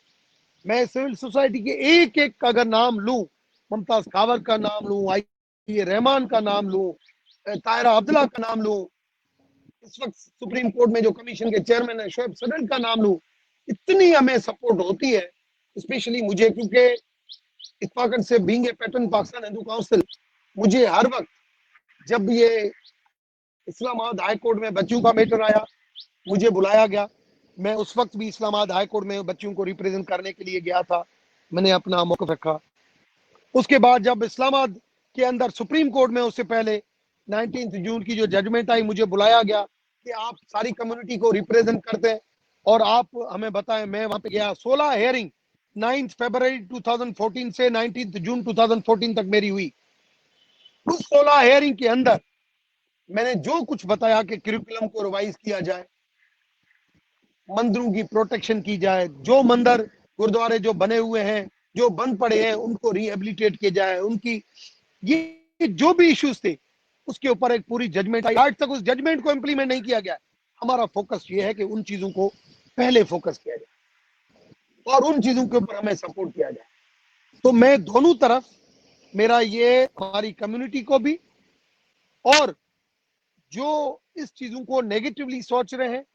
मैं सिविल सोसाइटी के एक एक का अगर नाम लूं, मुमताज कावर का नाम लूं, आई रहमान का नाम लूं, तायरा अब्दुल्ला का नाम लूं, इस वक्त सुप्रीम कोर्ट में जो कमीशन के चेयरमैन है शोएब सदर का नाम लूं, इतनी हमें सपोर्ट होती है, स्पेशली मुझे, क्योंकि इत्फाकन से being a pattern Pakistan Hindu council, मुझे हर वक्त जब ये इस्लामाबाद हाई कोर्ट में बच्चों का मैटर आया, मुझे बुलाया गया। मैं उस वक्त भी इस्लामाबाद हाई कोर्ट में बच्चों को रिप्रेजेंट करने के लिए गया था, मैंने अपना मौक़िफ़ रखा। उसके बाद जब इस्लामाबाद के अंदर सुप्रीम कोर्ट में उससे पहले 19 जून की जो जजमेंट आई, मुझे बुलाया गया कि आप सारी कम्युनिटी को रिप्रेजेंट करते हैं और आप हमें बताएं। मैं वहां पे गया, 16 हेयरिंग 9 फरवरी 2014 से 19 जून 2014 तक मेरी हुई। उस 16 हेयरिंग के अंदर मैंने जो कुछ बताया कि करिकुलम को रिवाइज किया जाए, मंदिरों की प्रोटेक्शन की जाए, जो मंदिर गुरुद्वारे जो बने हुए हैं, जो बंद पड़े हैं, उनको रिहेबिलिटेट किया जाए, उनकी ये जो भी इश्यूज थे उसके ऊपर एक पूरी जजमेंट आई। आज तक उस जजमेंट को इंप्लीमेंट नहीं किया गया। हमारा फोकस ये है कि उन चीजों को पहले फोकस किया जाए और उन चीजों के ऊपर हमें सपोर्ट किया जाए। तो मैं दोनों तरफ, मेरा ये हमारी कम्युनिटी को भी, और जो इस चीजों को नेगेटिवली सोच रहे हैं,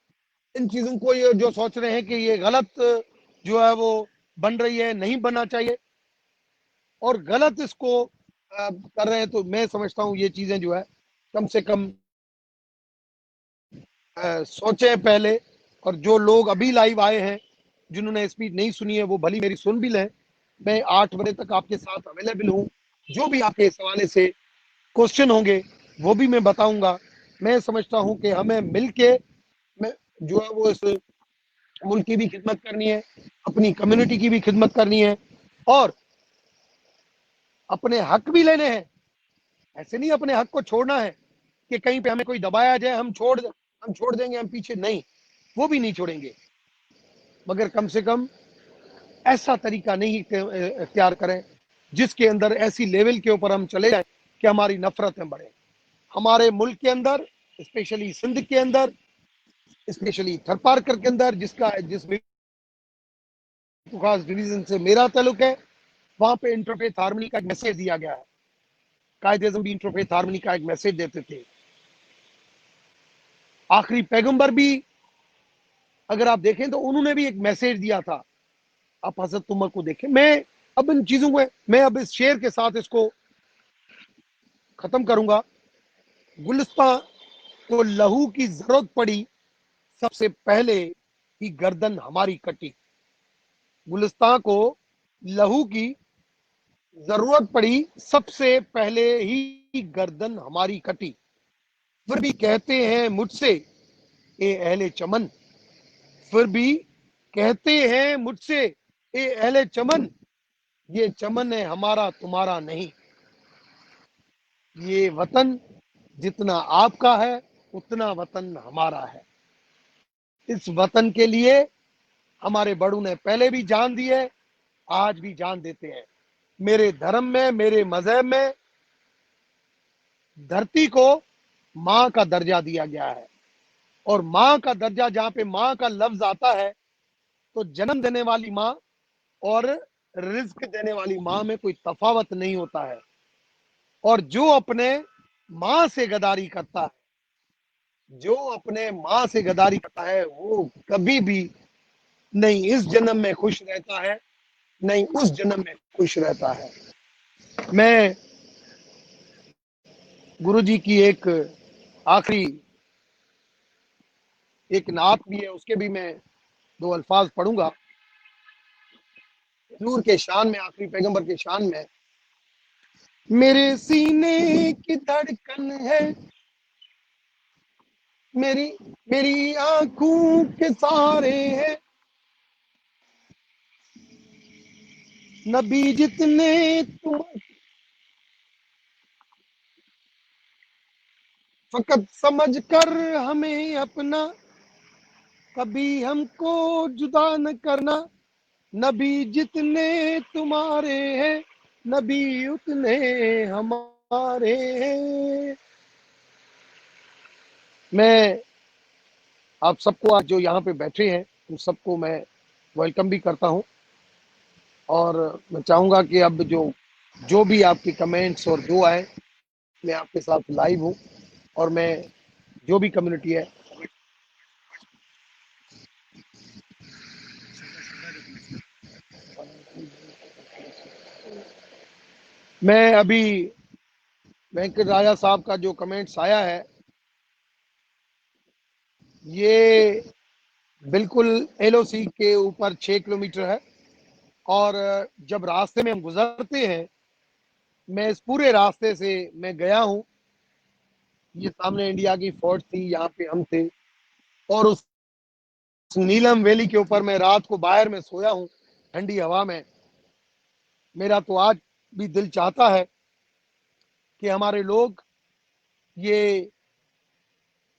इन चीजों को ये जो सोच रहे हैं कि ये गलत जो है वो बन रही है, नहीं बनना चाहिए, और गलत इसको कर रहे हैं, तो मैं समझता हूँ ये चीजें जो है कम से कम सोचें पहले। और जो लोग अभी लाइव आए हैं, जिन्होंने स्पीच नहीं सुनी है, वो भली मेरी सुन भी लें। मैं 8 बजे तक आपके साथ अवेलेबल हूँ, जो भी आपके इस हवाले से क्वेश्चन होंगे वो भी मैं बताऊंगा। मैं समझता हूँ कि हमें मिलके मैं जो है वो इस मुल्क की भी खिदमत करनी है, अपनी कम्युनिटी की भी खिदमत करनी है, और अपने हक भी लेने हैं। ऐसे नहीं अपने हक को छोड़ना है कि कहीं पे हमें कोई दबाया जाए हम छोड़ देंगे, हम पीछे नहीं, वो भी नहीं छोड़ेंगे। मगर कम से कम ऐसा तरीका नहीं इख्तियार करें जिसके अंदर ऐसी लेवल के ऊपर हम चले जाएं कि हमारी नफरतें बढ़े। हमारे मुल्क के अंदर, स्पेशली सिंध के अंदर, स्पेशली थरपारकर के अंदर जिस खास डिवीजन से मेरा ताल्लुक है, वहां पे इंटरफेथ हार्मनी का एक मैसेज दिया गया है। कायद आज़म भी इंटरफेथ हार्मनी का एक मैसेज देते थे। आखिरी पैगंबर भी अगर आप देखें तो उन्होंने भी एक मैसेज दिया था। आप हजरत उमर को देखें। मैं अब इस शेर के साथ इसको खत्म करूंगा। गुलिस्तां को लहू की जरूरत पड़ी, सबसे पहले ही गर्दन हमारी कटी। गुलिस्तां को लहू की जरूरत पड़ी, सबसे पहले ही गर्दन हमारी कटी। फिर भी कहते हैं मुझसे ए अहले चमन, फिर भी कहते हैं मुझसे ए अहले चमन, ये चमन है हमारा तुम्हारा नहीं। ये वतन जितना आपका है उतना वतन हमारा है। इस वतन के लिए हमारे बड़ों ने पहले भी जान दी है, आज भी जान देते हैं। मेरे धर्म में, मेरे मजहब में धरती को मां का दर्जा दिया गया है। और मां का दर्जा, जहां पे मां का लफ्ज आता है तो जन्म देने वाली मां और रिज्क देने वाली मां में कोई तफावत नहीं होता है। और जो अपने मां से गदारी करता है, जो अपने मां से गदारी करता है, वो कभी भी नहीं इस जन्म में खुश रहता है, नहीं उस जन्म में खुश रहता है। मैं गुरु जी की एक आखिरी एक नात भी है, उसके भी मैं दो अल्फाज पढ़ूंगा। हजूर के शान में, आखिरी पैगंबर के शान में। मेरे सीने की धड़कन है, मेरी मेरी आंखों के सारे हैं, नबी जितने तुम फकत समझ कर हमें अपना, कभी हमको जुदा न करना। नबी जितने तुम्हारे हैं, नबी उतने हमारे हैं। मैं आप सबको आज जो यहाँ पे बैठे हैं उन सबको मैं वेलकम भी करता हूँ। और मैं चाहूंगा कि अब जो भी आपके कमेंट्स और जो आए, मैं आपके साथ लाइव हूँ। और मैं जो भी कम्युनिटी है, मैं अभी वेंकट राजा साहब का जो कमेंट्स आया है, ये बिल्कुल एलओसी के ऊपर 6 किलोमीटर है। और जब रास्ते में हम गुजरते हैं, मैं इस पूरे रास्ते से मैं गया हूँ। ये सामने इंडिया की फोर्ट थी, यहाँ पे हम थे। और उस नीलम वैली के ऊपर मैं रात को बाहर में सोया हूँ, ठंडी हवा में। मेरा तो आज भी दिल चाहता है कि हमारे लोग, ये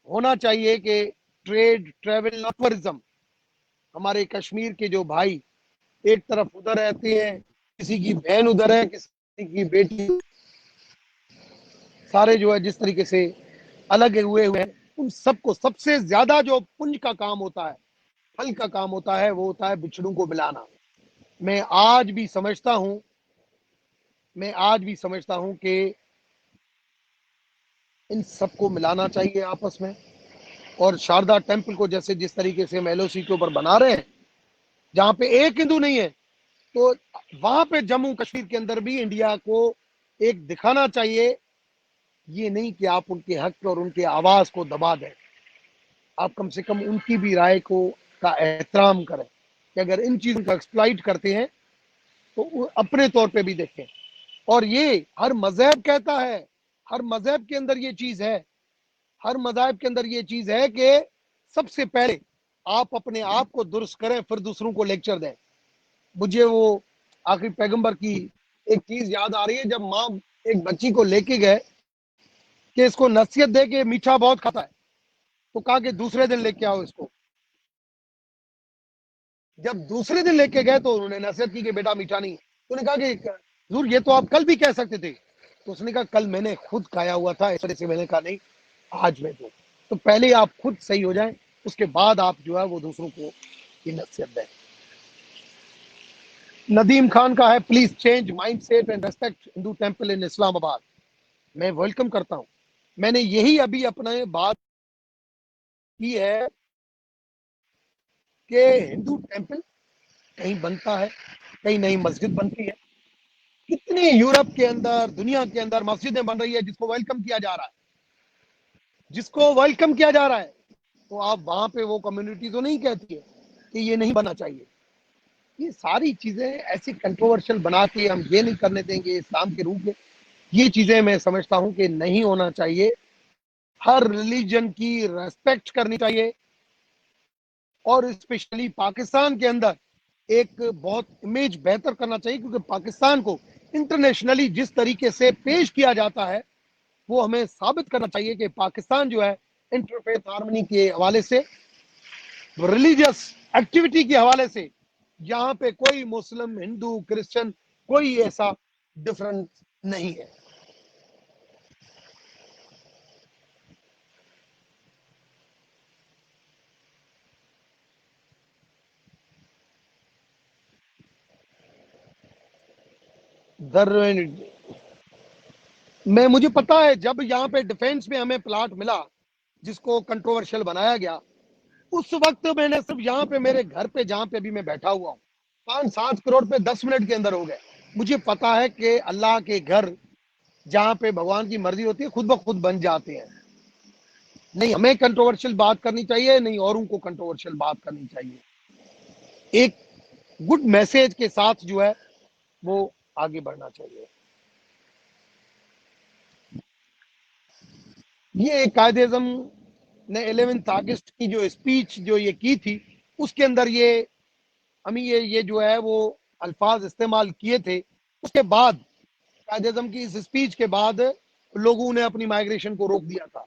होना चाहिए कि ट्रेड, ट्रेवल, टूरिज्म, हमारे कश्मीर के जो भाई एक तरफ उधर रहते हैं, किसी की बहन उधर है, किसी की बेटी, सारे जो है जिस तरीके से अलग हुए हैं, उन सबको सबसे ज्यादा जो पुण्य का काम होता है, फल का काम होता है, वो होता है बिछड़ों को मिलाना। मैं आज भी समझता हूं मैं आज भी समझता हूं कि इन सबको मिलाना चाहिए आपस में। और शारदा टेम्पल को जैसे जिस तरीके से हम एलओसी के ऊपर बना रहे हैं, जहां पे एक हिंदू नहीं है, तो वहां पे जम्मू कश्मीर के अंदर भी इंडिया को एक दिखाना चाहिए। ये नहीं कि आप उनके हक और उनके आवाज को दबा दें, आप कम से कम उनकी भी राय को का एहतराम करें कि अगर इन चीजों का एक्सप्लॉइट करते हैं तो अपने तौर पे भी देखें। और ये हर मजहब कहता है, हर मजहब के अंदर ये चीज है, हर मजहब के अंदर ये चीज है कि सबसे पहले आप अपने आप को दुरुस्त करें, फिर दूसरों को लेक्चर दें। मुझे वो आखिरी पैगंबर की एक चीज याद आ रही है, जब माँ एक बच्ची को लेके गए कि इसको नसीहत दे के मीठा बहुत खाता है, तो कहा कि दूसरे दिन लेके आओ इसको। जब दूसरे दिन लेके गए तो उन्होंने नसीहत की कि बेटा मीठा नहीं। तो उन्होंने कहा कि हुजूर ये तो आप कल भी कह सकते थे। तो उसने कहा कल मैंने खुद खाया हुआ था, इस वजह से मैंने कहा नहीं, आज मैं दूं। तो पहले आप खुद सही हो जाएं, उसके बाद आप जो है वो दूसरों को ये नसीहत दें। नदीम खान का है, please change mind set and respect Hindu temple in Islamabad. मैं वेलकम करता हूं। मैंने यही अभी अपने बात की है कि हिंदू टेम्पल कहीं बनता है, कहीं नई मस्जिद बनती है। कितनी यूरोप के अंदर, दुनिया के अंदर मस्जिदें बन रही है जिसको वेलकम किया जा रहा है, जिसको वेलकम किया जा रहा है। तो आप वहां पे वो कम्युनिटी तो नहीं कहती है कि ये नहीं बनना चाहिए। ये सारी चीजें ऐसी कंट्रोवर्शियल बना के हम ये नहीं करने देंगे इस्लाम के रूप में, ये चीजें मैं समझता हूं कि नहीं होना चाहिए। हर रिलीजन की रेस्पेक्ट करनी चाहिए, और स्पेशली पाकिस्तान के अंदर एक बहुत इमेज बेहतर करना चाहिए, क्योंकि पाकिस्तान को इंटरनेशनली जिस तरीके से पेश किया जाता है, वो हमें साबित करना चाहिए कि पाकिस्तान जो है इंटरफेथ हार्मनी के हवाले से, रिलीजियस एक्टिविटी के हवाले से, यहाँ पे कोई मुस्लिम, हिंदू, क्रिश्चियन कोई ऐसा डिफरेंस नहीं है। दर मैं मुझे पता है, जब यहाँ पे डिफेंस में हमें प्लाट मिला जिसको कंट्रोवर्शियल बनाया गया, उस वक्त मैंने सिर्फ यहाँ पे मेरे घर पे, जहाँ पे अभी मैं बैठा हुआ हूँ, 5-7 करोड़ पे 10 मिनट के अंदर हो गए। मुझे पता है कि अल्लाह के घर जहाँ पे भगवान की मर्जी होती है खुद ब खुद बन जाते हैं। नहीं हमें कंट्रोवर्शियल बात करनी चाहिए, नहीं औरों को कंट्रोवर्शियल बात करनी चाहिए। एक गुड मैसेज के साथ जो है वो आगे बढ़ना चाहिए। ये कायद अजम ने 11 अगस्त की जो स्पीच जो ये की थी, उसके अंदर ये हमें ये जो है वो अल्फाज इस्तेमाल किए थे। उसके बाद, कायद अजम की इस स्पीच के बाद, लोगों ने अपनी माइग्रेशन को रोक दिया था।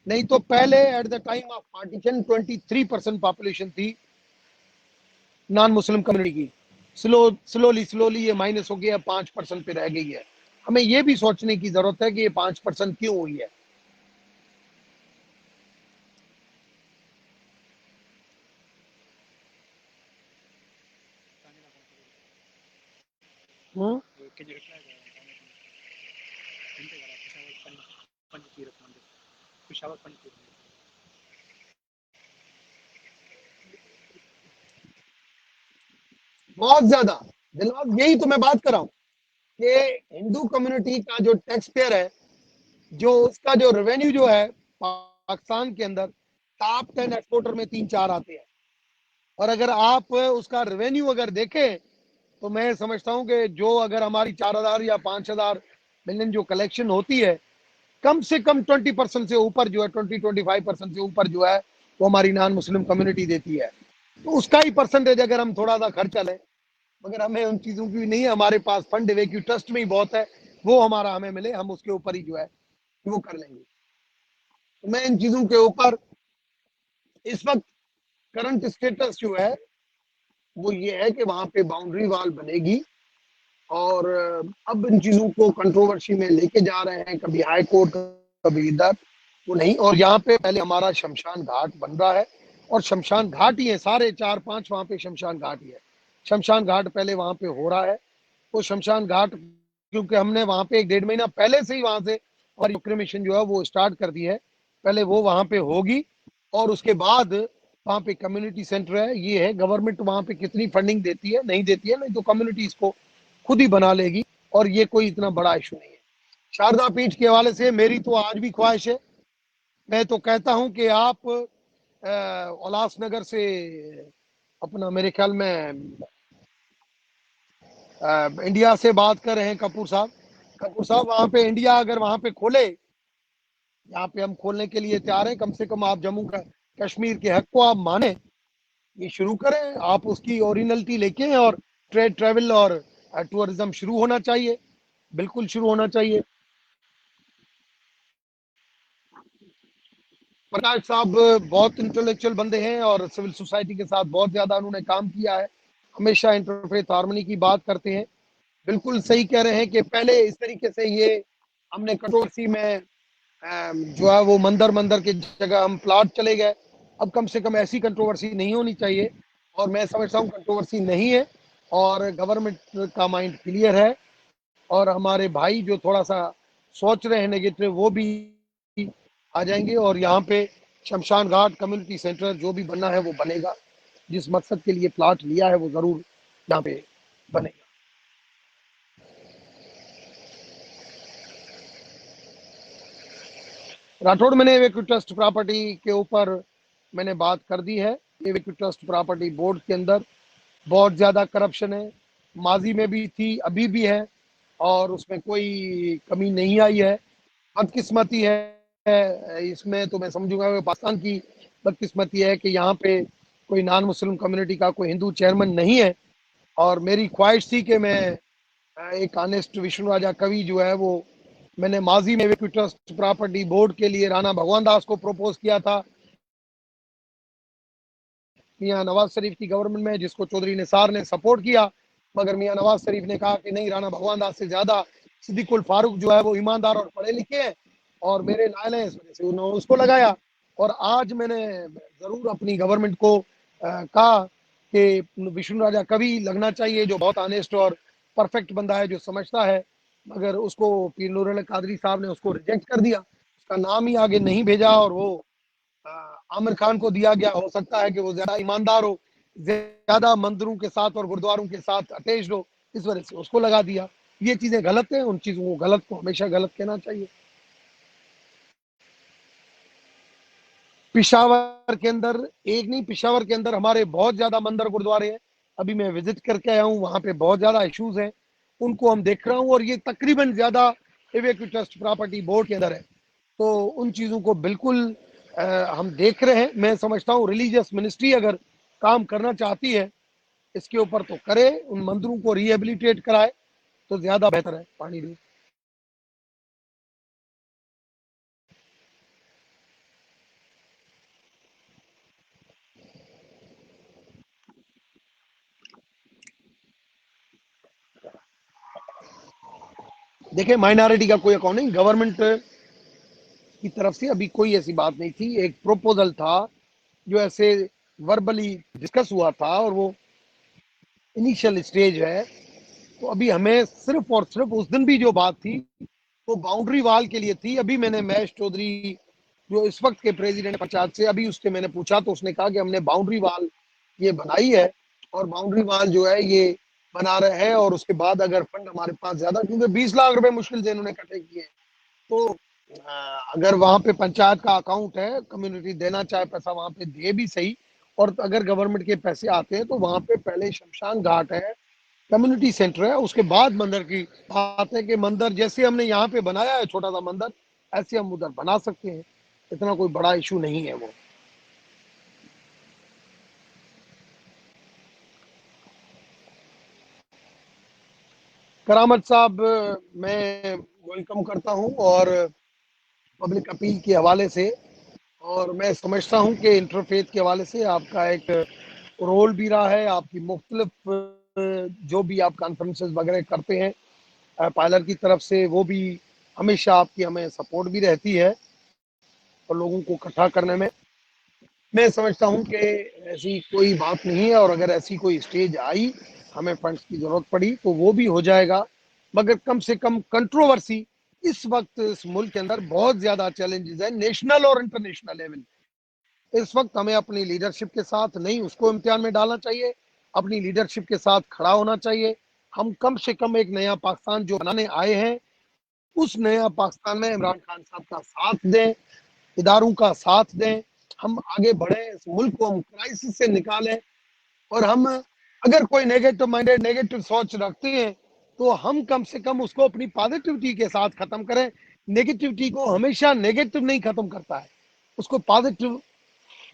नहीं तो पहले at the time of partition 23% population थी नॉन मुस्लिम कम्युनिटी की। स्लोली स्लोली ये माइनस हो गया, 5% पे रह गई है। हमें ये भी सोचने की जरूरत है कि ये 5% क्यों हुई है। हम्म? बहुत ज्यादा दिलवाग, यही तो मैं बात कर रहा हूँ कि हिंदू कम्युनिटी का जो टैक्स पेयर है, जो उसका जो रेवेन्यू जो है पाकिस्तान के अंदर, टॉप 10 एक्सपोर्टर में 3-4 आते हैं। और अगर आप उसका रेवेन्यू अगर देखें, तो मैं समझता हूं कि जो अगर हमारी 4,000 या 5,000 मिलियन जो कलेक्शन होती है, कम से कम 20% से ऊपर जो है, 20-25% से ऊपर जो है, वो हमारी नॉन मुस्लिम कम्युनिटी देती है। तो उसका ही परसेंटेज अगर हम थोड़ा सा खर्चा लें, मगर हमें उन चीज़ों की नहीं है, हमारे पास फंड है, ट्रस्ट में ही बहुत है, वो हमारा हमें मिले, हम उसके ऊपर ही जो है वो कर लेंगे। तो मैं इन चीज़ों के ऊपर इस वक्त करंट स्टेटस जो है वो ये है कि वहां पे बाउंड्री वॉल बनेगी। और अब इन चीजों को कंट्रोवर्सी में लेके जा रहे हैं, कभी हाई कोर्ट, कभी इधर, वो नहीं। और यहाँ पे पहले हमारा शमशान घाट बन रहा है, और शमशान घाट ही है, सारे 4-5 वहां पे शमशान घाट ही है। शमशान घाट पहले वहां पे हो रहा है। वो शमशान घाट, क्योंकि हमने वहां पे 1-1.5 महीना पहले से ही वहां से और क्रिमेशन जो है वो स्टार्ट कर दी है। पहले वो वहां पे होगी, और उसके बाद वहां पे कम्युनिटी सेंटर है। ये है, गवर्नमेंट वहां पे कितनी फंडिंग देती है, नहीं देती है, नहीं तो कम्युनिटी इसको खुद ही बना लेगी, और ये कोई इतना बड़ा इशू नहीं है। शारदा पीठ के हवाले से मेरी तो आज भी ख्वाहिश है, मैं तो कहता हूं कि आप उल्लासनगर से अपना, मेरे ख्याल में इंडिया से बात कर रहे हैं कपूर साहब। कपूर साहब, वहां पे इंडिया अगर वहां पे खोले, यहाँ पे हम खोलने के लिए तैयार हैं। कम से कम आप जम्मू का कश्मीर के हक को आप माने, ये शुरू करें, आप उसकी ओरिजिनलिटी लेके, और ट्रेड, ट्रेवल और टूरिज्म शुरू होना चाहिए, बिल्कुल शुरू होना चाहिए। प्रकाश साहब बहुत इंटेलेक्चुअल बंदे हैं, और सिविल सोसाइटी के साथ बहुत ज्यादा उन्होंने काम किया है, हमेशा इंटरफेथ हार्मनी की बात करते हैं। बिल्कुल सही कह रहे हैं कि पहले इस तरीके से ये हमने कंट्रोवर्सी में जो है वो मंदिर मंदिर की जगह हम प्लाट चले गए। अब कम से कम ऐसी कंट्रोवर्सी नहीं होनी चाहिए, और मैं समझता हूँ कंट्रोवर्सी नहीं है, और गवर्नमेंट का माइंड क्लियर है, और हमारे भाई जो थोड़ा सा सोच रहे हैं नेगेटिव वो भी आ जाएंगे, और यहाँ पे शमशान घाट कम्युनिटी सेंटर जो भी बनना है वो बनेगा। जिस मकसद के लिए प्लाट लिया है वो जरूर यहाँ पे बनेगा। राठौड़, मैंने एवेक्यू ट्रस्ट प्रॉपर्टी के ऊपर मैंने बात कर दी है। एवेक्यू ट्रस्ट प्रॉपर्टी बोर्ड के अंदर बहुत ज्यादा करप्शन है, माजी में भी थी, अभी भी है, और उसमें कोई कमी नहीं आई है। बदकिस्मती है इसमें, तो मैं समझूंगा कि पाकिस्तान की बदकिस्मती है कि यहाँ पे कोई नॉन मुस्लिम कम्युनिटी का कोई हिंदू चेयरमैन नहीं है। और मेरी ख्वाहिश थी कि मैं एक ऑनेस्ट विष्णु राजा कवि जो है वो, मैंने माजी में इक्विटी ट्रस्ट प्रॉपर्टी बोर्ड के लिए राणा भगवान दास को प्रपोज किया था मियाँ नवाज शरीफ की गवर्नमेंट में, जिसको चौधरी निसार ने सपोर्ट किया। मगर मियाँ नवाज शरीफ ने कहा कि नहीं, राणा भगवान दास से ज्यादा सिद्दीकुल फारूक जो है वो ईमानदार और पढ़े लिखे हैं, और मेरे नायल हैं, इस वजह से उन्होंने उसको लगाया। और आज मैंने जरूर अपनी गवर्नमेंट को कहा कि विष्णु राजा कवि लगना चाहिए, जो बहुत ऑनेस्ट और परफेक्ट बंदा है, जो समझता है। मगर उसको पीर नूर अली कादरी साहब ने उसको रिजेक्ट कर दिया, उसका नाम ही आगे नहीं भेजा, और वो आमिर खान को दिया गया। हो सकता है कि वो ज्यादा ईमानदार हो, ज्यादा मंदिरों के साथ और गुरुद्वारों के साथ अटैच्ड हो, इस वजह से उसको लगा दिया। ये चीजें गलत है, उन चीजों को गलत को हमेशा गलत कहना चाहिए। पिशावर के अंदर, एक नहीं, पिशावर के अंदर हमारे बहुत ज्यादा मंदिर गुरुद्वारे हैं। अभी मैं विजिट करके आया हूँ, वहां पे बहुत ज्यादा इश्यूज हैं, उनको हम देख रहा हूँ, और ये तकरीबन ज्यादा एवेक्यू ट्रस्ट प्रॉपर्टी बोर्ड के अंदर है। तो उन चीजों को बिल्कुल हम देख रहे हैं। मैं समझता हूँ रिलीजियस मिनिस्ट्री अगर काम करना चाहती है इसके ऊपर तो करे, उन मंदिरों को रिहेबिलिटेट कराए तो ज्यादा बेहतर है। पानी भी, देखिए, माइनॉरिटी का कोई अकाउंट नहीं, गवर्नमेंट की तरफ से अभी कोई ऐसी बात नहीं थी। एक प्रोपोजल था जो ऐसे वर्बली डिस्कस हुआ था, और वो इनिशियल स्टेज है। तो अभी हमें सिर्फ और सिर्फ, उस दिन भी जो बात थी वो बाउंड्री वाल के लिए थी। अभी मैंने महेश चौधरी जो इस वक्त के प्रेसिडेंट पंचायत से, अभी उससे मैंने पूछा तो उसने कहा कि हमने बाउंड्री वाल ये बनाई है, और बाउंड्री वाल जो है ये बना रहे हैं, और उसके बाद अगर फंड हमारे पास ज्यादा, क्योंकि 20 लाख रुपए मुश्किल से इन्होंने इकट्ठे किए हैं, तो अगर वहां पे पंचायत का अकाउंट है, कम्युनिटी देना चाहे पैसा वहां पे दे भी सही। और अगर गवर्नमेंट के पैसे आते हैं तो वहां पे पहले शमशान घाट है, कम्युनिटी सेंटर है, उसके बाद मंदिर की बात है कि मंदिर जैसे हमने यहाँ पे बनाया है छोटा सा मंदिर, ऐसे हम उधर बना सकते हैं। इतना कोई बड़ा इशू नहीं है वो। करामत साहब, मैं वेलकम करता हूँ, और पब्लिक अपील के हवाले से, और मैं समझता हूँ कि इंटरफेथ के हवाले से आपका एक रोल भी रहा है। आपकी मुख्तलिफ जो भी आप कॉन्फ्रेंसेस वगैरह करते हैं पायलर की तरफ से, वो भी हमेशा आपकी हमें सपोर्ट भी रहती है, और लोगों को इकट्ठा करने में। मैं समझता हूँ कि ऐसी कोई बात नहीं है, और अगर ऐसी कोई स्टेज आई, हमें फंड्स की जरूरत पड़ी तो वो भी हो जाएगा। मगर कम से कम कंट्रोवर्सी इस वक्त इस मुल्क के अंदर बहुत ज्यादा चैलेंजेस है, नेशनल और इंटरनेशनल लेवल। इस वक्त हमें अपनी लीडरशिप के साथ नहीं, उसको इम्तिहान में डालना चाहिए, अपनी लीडरशिप के साथ खड़ा होना चाहिए। हम कम से कम एक नया पाकिस्तान जो बनाने आए हैं, उस नया पाकिस्तान में इमरान खान साहब का साथ दें, इदारों का साथ दें, हम आगे बढ़े, इस मुल्क को हम क्राइसिस से निकालें। और हम अगर कोई नेगेटिव माइंडेड, नेगेटिव सोच रखते हैं, तो हम कम से कम उसको अपनी पॉजिटिविटी के साथ खत्म करें। नेगेटिविटी को हमेशा नेगेटिव नहीं खत्म करता है, उसको पॉजिटिव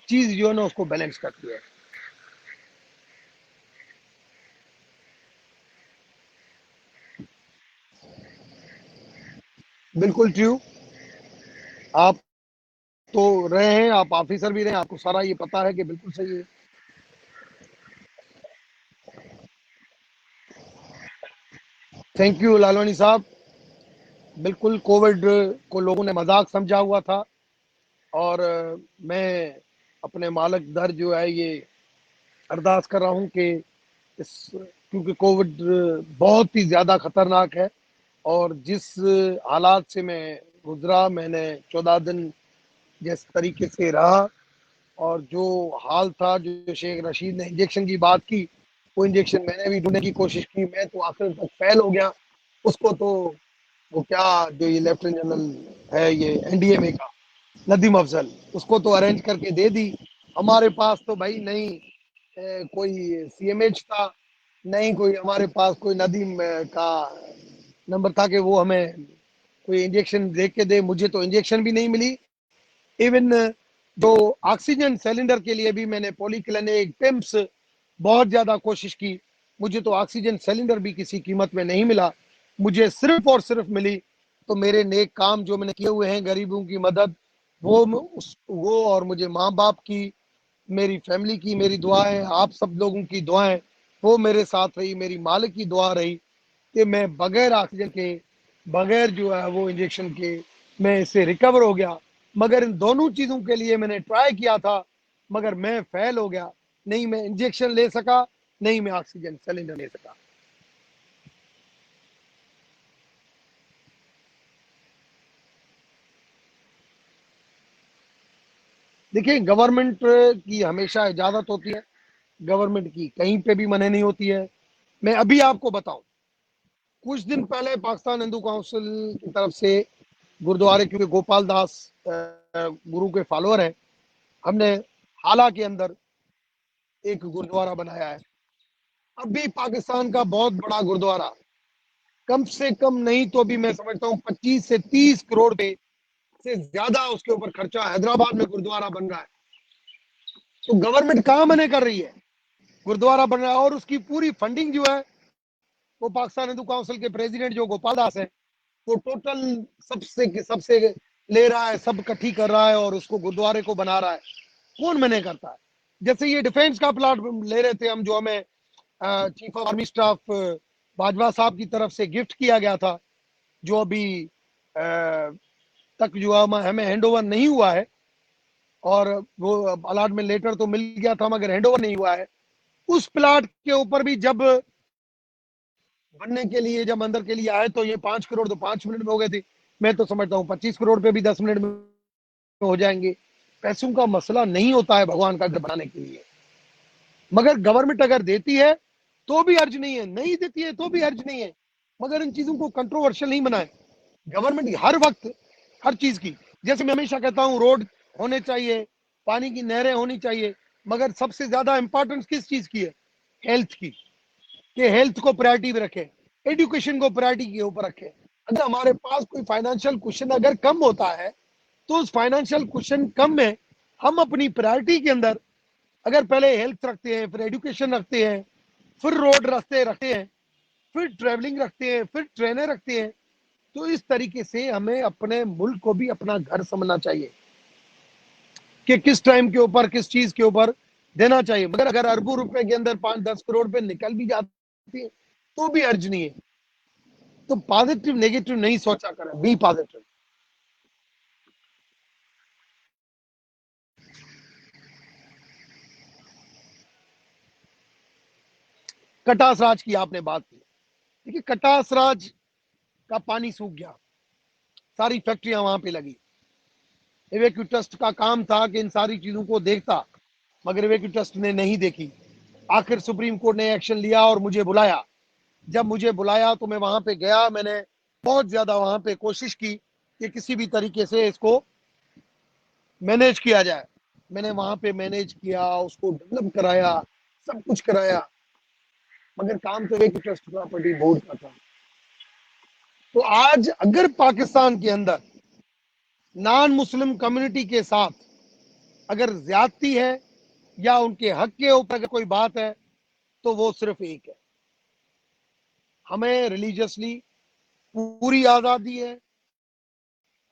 चीज जो है ना उसको बैलेंस करती है। बिल्कुल ट्रू। आप तो रहे हैं, आप ऑफिसर भी रहे हैं, आपको सारा ये पता है कि बिल्कुल सही है। थैंक यू लालवानी साहब। बिल्कुल, कोविड को लोगों ने मजाक समझा हुआ था, और मैं अपने मालिक दर जो है ये अरदास कर रहा हूँ कि इस क्योंकि कोविड बहुत ही ज़्यादा खतरनाक है और जिस हालात से मैं गुजरा, मैंने 14 दिन जिस तरीके से रहा और जो हाल था, जो शेख रशीद ने इंजेक्शन की बात की, वो इंजेक्शन मैंने भी ढूंढने की कोशिश की, मैं तो आखिर तक फेल हो गया। उसको तो वो क्या, जो ये लेफ्टिनेंट जनरल है ये एनडीएमए का नदीम अफजल, उसको तो अरेंज करके दे दी। हमारे पास तो भाई नहीं कोई सीएमएच था, नहीं कोई हमारे पास कोई नदीम का नंबर था कि वो हमें कोई इंजेक्शन दे के दे। मुझे तो इंजेक्शन भी नहीं मिली। इवन जो ऑक्सीजन सिलेंडर के लिए भी मैंने पॉलीक्लिनिक पिम्स बहुत ज़्यादा कोशिश की, मुझे तो ऑक्सीजन सिलेंडर भी किसी कीमत में नहीं मिला। मुझे सिर्फ और सिर्फ मिली तो मेरे नेक काम जो मैंने किए हुए हैं, गरीबों की मदद, वो और मुझे माँ बाप की, मेरी फैमिली की मेरी दुआएं, आप सब लोगों की दुआएं वो मेरे साथ रही, मेरी मालिक की दुआ रही कि मैं बगैर ऑक्सीजन के, बगैर जो है वो इंजेक्शन के, मैं इससे रिकवर हो गया। मगर इन दोनों चीज़ों के लिए मैंने ट्राई किया था, मगर मैं फेल हो गया। नहीं मैं इंजेक्शन ले सका, नहीं मैं ऑक्सीजन सिलेंडर ले सका। देखिए, गवर्नमेंट की हमेशा इजाज़त होती है, गवर्नमेंट की कहीं पे भी मना नहीं होती है। मैं अभी आपको बताऊं, कुछ दिन पहले पाकिस्तान हिंदू काउंसिल की तरफ से गुरुद्वारे, क्योंकि गोपाल दास गुरु के फॉलोअर हैं, हमने हाला के अंदर एक गुरुद्वारा बनाया है। अभी पाकिस्तान का बहुत बड़ा गुरुद्वारा, कम से कम नहीं तो भी मैं समझता हूँ 25 से 30 करोड़ से ज्यादा उसके ऊपर खर्चा, हैदराबाद में गुरुद्वारा बन रहा है। तो गवर्नमेंट कहाँ मना कर रही है, गुरुद्वारा बन रहा है और उसकी पूरी फंडिंग जो है वो पाकिस्तान हिंदू काउंसिल के प्रेसिडेंट जो गोपाल दास है, वो टोटल सबसे सबसे ले रहा है, सब इकट्ठी कर रहा है और उसको गुरुद्वारे को बना रहा है। कौन मना करता है? जैसे ये डिफेंस का प्लाट ले रहे थे हम, जो हमें chief of army staff Bajwa साहब की तरफ से गिफ्ट किया गया था, जो अभी तक जो हमें हैंड ओवर नहीं हुआ है, और वो अलॉटमेंट लेटर तो मिल गया था मगर हैंड ओवर नहीं हुआ है। उस प्लाट के ऊपर भी जब बनने के लिए, जब अंदर के लिए आए, तो ये 5 करोड़ तो 5 मिनट में हो गए थे। मैं तो समझता हूँ 25 करोड़ पे भी 10 मिनट में हो जाएंगे। पैसों का मसला नहीं होता है भगवान का घर बनाने के लिए। मगर गवर्नमेंट अगर देती है तो भी अर्ज नहीं है, नहीं देती है तो भी अर्ज नहीं है। मगर इन चीजों को कंट्रोवर्शियल नहीं बनाए। गवर्नमेंट हर वक्त हर चीज की, जैसे मैं हमेशा कहता हूँ, रोड होने चाहिए, पानी की नहरें होनी चाहिए, मगर सबसे ज्यादा इंपॉर्टेंस किस चीज की है? हेल्थ की, कि हेल्थ को प्रायोरिटी में रखें, एजुकेशन को प्रायोरिटी के ऊपर रखें। अगर हमारे पास कोई फाइनेंशियल क्वेश्चन अगर कम होता है, तो उस फाइनेंशियल क्वेश्चन कम में हम अपनी प्रायोरिटी के अंदर अगर पहले हेल्थ रखते हैं, फिर एजुकेशन रखते हैं, फिर रोड रास्ते रखते हैं, फिर ट्रेवलिंग रखते हैं, फिर ट्रेनें रखते हैं, तो इस तरीके से हमें अपने मुल्क को भी अपना घर समझना चाहिए कि किस टाइम के ऊपर किस चीज के ऊपर देना चाहिए। मगर अगर अरबों रुपए के अंदर 5-10 करोड़ पे निकल भी जाती है तो भी अर्ज नहीं है। तो पॉजिटिव नेगेटिव नहीं सोचा करें, बी पॉजिटिव। कटास राज की आपने बात की। देखिए, कटास राज का पानी सूख गया, सारी फैक्ट्रियां वहां पे लगी। एवेक्यू ट्रस्ट का काम था कि इन सारी चीजों को देखता, मगर एवेक्यू ट्रस्ट ने नहीं देखी। आखिर सुप्रीम कोर्ट ने एक्शन लिया और मुझे बुलाया। जब मुझे बुलाया तो मैं वहां पे गया, मैंने बहुत ज्यादा वहां पे कोशिश की कि किसी भी तरीके से इसको मैनेज किया जाए। मैंने वहां पे मैनेज किया, उसको डेवलप कराया, सब कुछ कराया, मगर काम तो एक ट्रस्ट प्रॉपर्टी बोर्ड का था। तो आज अगर पाकिस्तान के अंदर नॉन मुस्लिम कम्युनिटी के साथ अगर ज्यादती है या उनके हक के ऊपर अगर कोई बात है, तो वो सिर्फ एक है, हमें रिलीजियसली पूरी आजादी है,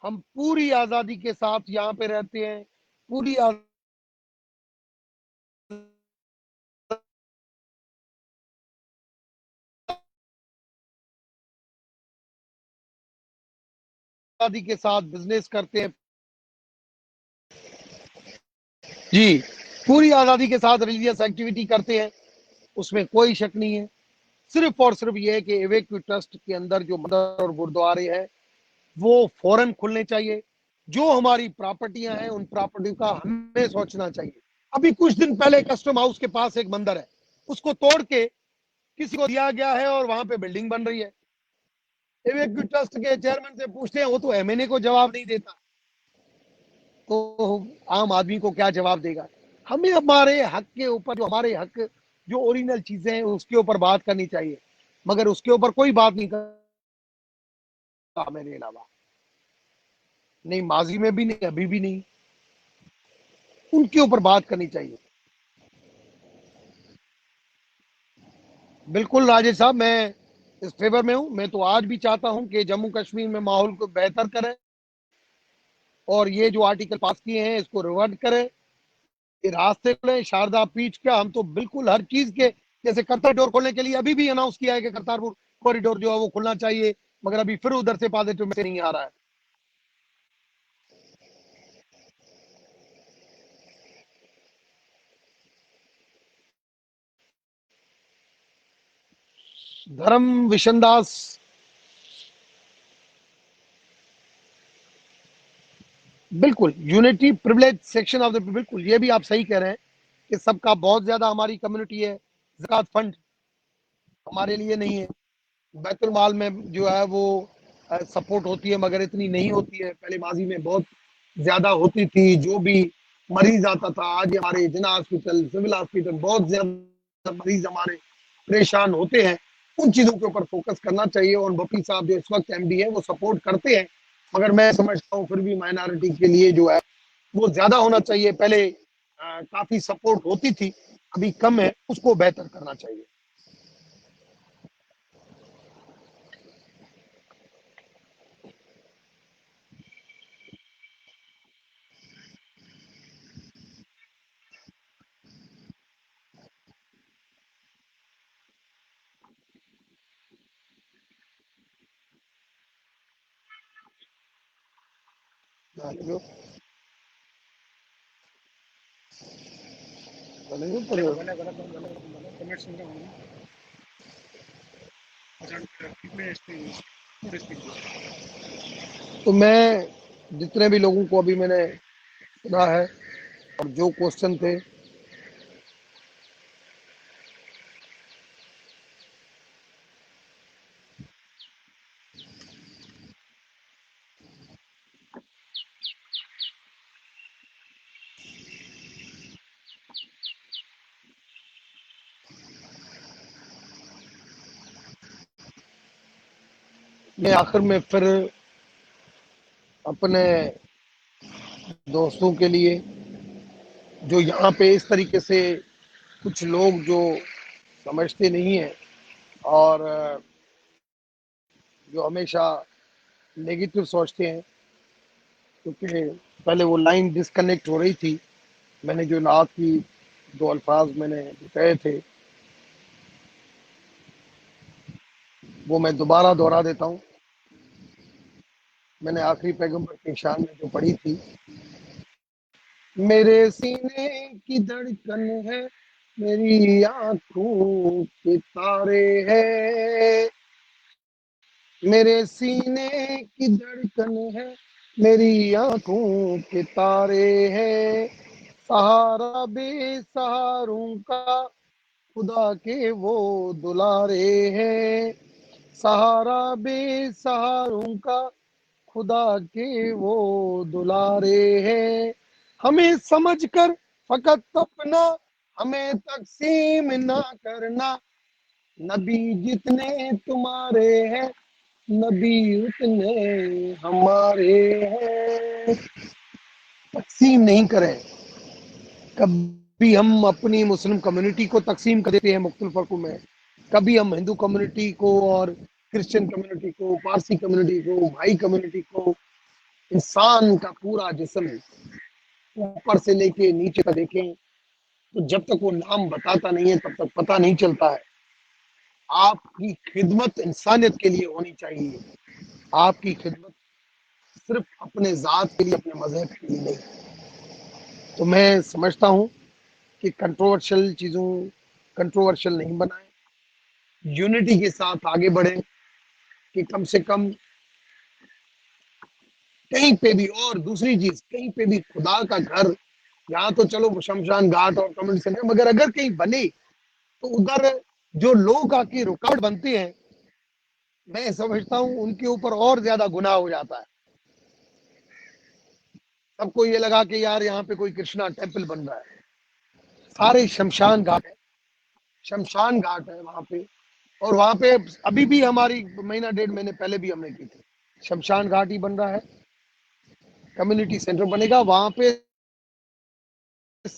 हम पूरी आजादी के साथ यहाँ पे रहते हैं, पूरी आजादी के साथ बिजनेस करते हैं। जी, पूरी आज़ादी के साथ रिलीजियस एक्टिविटी करते हैं, उसमें कोई शक नहीं है। सिर्फ़ और सिर्फ़ ये है कि एवेक्यू ट्रस्ट के अंदर जो मंदिर और गुरुद्वारे हैं, वो फ़ौरन खुलने चाहिए। जो हमारी प्रॉपर्टियाँ हैं, उन प्रॉपर्टी का हमें सोचना चाहिए। अभी कुछ दिन पहले कस्टम हाउस के पास एक मंदिर है, उसको तोड़ के किसी को दिया गया है और वहाँ पे बिल्डिंग बन रही है। एवेक्यू ट्रस्ट के चेयरमैन से पूछते हैं, वो तो एमएनए को जवाब नहीं देता। तो आम आदमी को क्या जवाब देगा? हमें हमारे हक के ऊपर, जो हमारे हक, जो ओरिजिनल चीजें हैं उसके ऊपर बात करनी चाहिए, मगर उसके ऊपर कोई बात नहीं करता मेरे अलावा। नहीं माजी में भी नहीं, अभी भी नहीं। उनके ऊपर बात करनी चाहिए। बिल्कुल राजेश साहब, मैं इस फेवर में हूँ। मैं तो आज भी चाहता हूँ कि जम्मू कश्मीर में माहौल को बेहतर करें और ये जो आर्टिकल पास किए हैं इसको रिवर्ट करें, ये रास्ते खुले शारदा पीठ का। हम तो बिल्कुल हर चीज के, जैसे करतारपुर खोलने के लिए अभी भी अनाउंस किया है कि करतारपुर कॉरिडोर जो है वो खुलना चाहिए, मगर अभी फिर उधर से पॉजिटिव मैसेज नहीं आ रहा है। धर्म विशनदास, बिल्कुल unity privilege section of the, बिल्कुल ये भी आप सही कह रहे हैं कि सबका बहुत ज्यादा हमारी कम्युनिटी है। ज़कात फंड हमारे लिए नहीं है। बैतुल माल में जो है वो सपोर्ट होती है, मगर इतनी नहीं होती है। पहले माजी में बहुत ज्यादा होती थी। जो भी मरीज आता था, आज हमारे जिला हॉस्पिटल, सिविल हॉस्पिटल, बहुत ज्यादा मरीज हमारे परेशान होते हैं। उन चीजों के ऊपर फोकस करना चाहिए और बपी साहब जो इस वक्त एमडी है वो सपोर्ट करते हैं, मगर मैं समझता हूँ फिर भी माइनॉरिटी के लिए जो है वो ज्यादा होना चाहिए। पहले काफी सपोर्ट होती थी, अभी कम है, उसको बेहतर करना चाहिए। तो मैं जितने भी लोगों को अभी मैंने सुना है और जो क्वेश्चन थे, मैं आखिर में फिर अपने दोस्तों के लिए, जो यहाँ पे इस तरीके से कुछ लोग जो समझते नहीं है और जो हमेशा नेगेटिव सोचते हैं, क्योंकि पहले वो लाइन डिस्कनेक्ट हो रही थी। मैंने जो नात की दो अल्फाज मैंने कहे थे वो मैं दोबारा दोहरा देता हूँ। मैंने आखिरी पैगंबर की शान में जो पढ़ी थी, मेरे सीने की धड़कन है, मेरी आंखों के तारे हैं। मेरे सीने की धड़कन है, मेरी आंखों के तारे हैं। सहारा बेसहारों का, खुदा के वो दुलारे हैं। सहारा बेसहारों का, खुदा के वो दुलारे हैं। हमें समझकर फकत अपना, हमें तकसीम ना करना। नबी जितने तुम्हारे हैं, नबी उतने हमारे हैं। तकसीम नहीं करें। कभी हम अपनी मुस्लिम कम्युनिटी को तकसीम कर देते हैं मुख्तलिफ फर्कों में, कभी हम हिंदू कम्युनिटी को और क्रिश्चियन कम्युनिटी को, पारसी कम्युनिटी को, भाई कम्युनिटी को। इंसान का पूरा जिस्म ऊपर से लेके नीचे तक देखें तो जब तक वो नाम बताता नहीं है तब तक पता नहीं चलता है। आपकी खिदमत इंसानियत के लिए होनी चाहिए। आपकी खिदमत सिर्फ अपने जात के लिए, अपने मजहब के लिए नहीं। तो मैं समझता हूँ कि कंट्रोवर्शियल नहीं बनाएं, यूनिटी के साथ आगे बढ़े, कि कम से कम कहीं पे भी, और दूसरी चीज, कहीं पे भी खुदा का घर, यहाँ तो चलो शमशान घाट और कम्युनिटी सेंटर, मगर अगर कहीं बने तो उधर जो लोग आके रुकावट बनते हैं, मैं समझता हूँ उनके ऊपर और ज्यादा गुनाह हो जाता है। सबको ये लगा कि यार यहाँ पे कोई कृष्णा टेम्पल बन रहा है, सारे शमशान घाट है, शमशान घाट है वहां पे। और वहां पे अभी भी हमारी महीना 1.5 महीने पहले भी हमने की थी, शमशान घाट ही बन रहा है, कम्युनिटी सेंटर बनेगा वहां पे।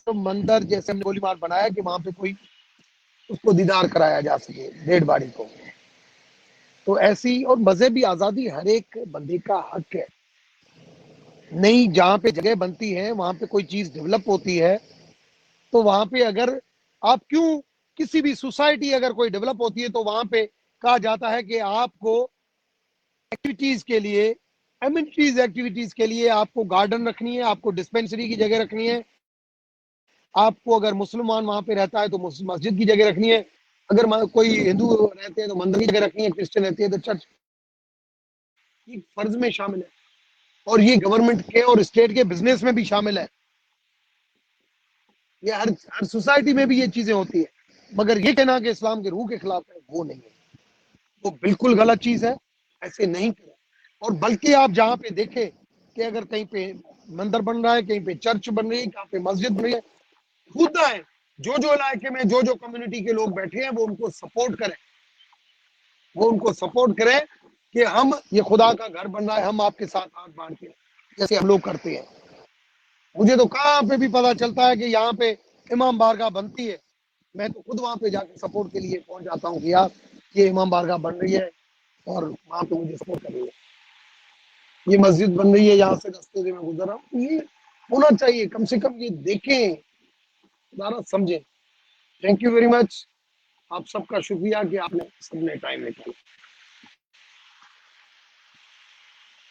मंदिर जैसे हमने गोली मार बनाया कि वहां पे कोई उसको दीदार कराया जा सके, डेड बॉडी को। तो ऐसी, और मजहबी आजादी हर एक बंदे का हक है। नई जहाँ पे जगह बनती है, वहां पे कोई चीज डेवलप होती है, तो वहां पे अगर आप क्यों, किसी भी सोसाइटी अगर कोई डेवलप होती है तो वहां पे कहा जाता है कि आपको एक्टिविटीज के लिए, एमिनिटीज एक्टिविटीज के लिए आपको गार्डन रखनी है, आपको डिस्पेंसरी की जगह रखनी है, आपको अगर मुसलमान वहां पे रहता है तो मस्जिद की जगह रखनी है, अगर कोई हिंदू रहते हैं तो मंदिर की जगह रखनी है, क्रिश्चियन रहते हैं तो चर्च। ये फर्ज में शामिल है, और ये गवर्नमेंट के और स्टेट के बिजनेस में भी शामिल है। ये हर हर सोसाइटी में भी ये चीजें होती है। मगर ये कहना कि इस्लाम के रूह के खिलाफ है, वो नहीं है, वो बिल्कुल गलत चीज है। ऐसे नहीं करें। और बल्कि आप जहाँ पे देखें कि अगर कहीं पे मंदिर बन रहा है, कहीं पे चर्च बन रही है, कहीं पे मस्जिद बन रही है, खुद आए, जो जो इलाके में जो जो कम्युनिटी के लोग बैठे हैं, वो उनको सपोर्ट करें, वो उनको सपोर्ट करें कि हम, ये खुदा का घर बन रहा है, हम आपके साथ हाथ बांध के, जैसे हम लोग करते हैं। मुझे तो कहाँ पे भी पता चलता है कि यहाँ पे इमाम बारगाह बनती है, मैं तो खुद वहां पे जाके सपोर्ट के लिए पहुंच जाता हूँ कि यार ये इमाम बारगाह बन रही है और वहां पे मुझे सपोर्ट कर रही है, ये मस्जिद बन रही है, यहाँ से रास्ते से मैं गुजर रहा हूँ। ये होना चाहिए, कम से कम ये देखें, ज़रा समझें। Thank you very much. आप सबका शुक्रिया कि आपने सबने टाइम निकाला।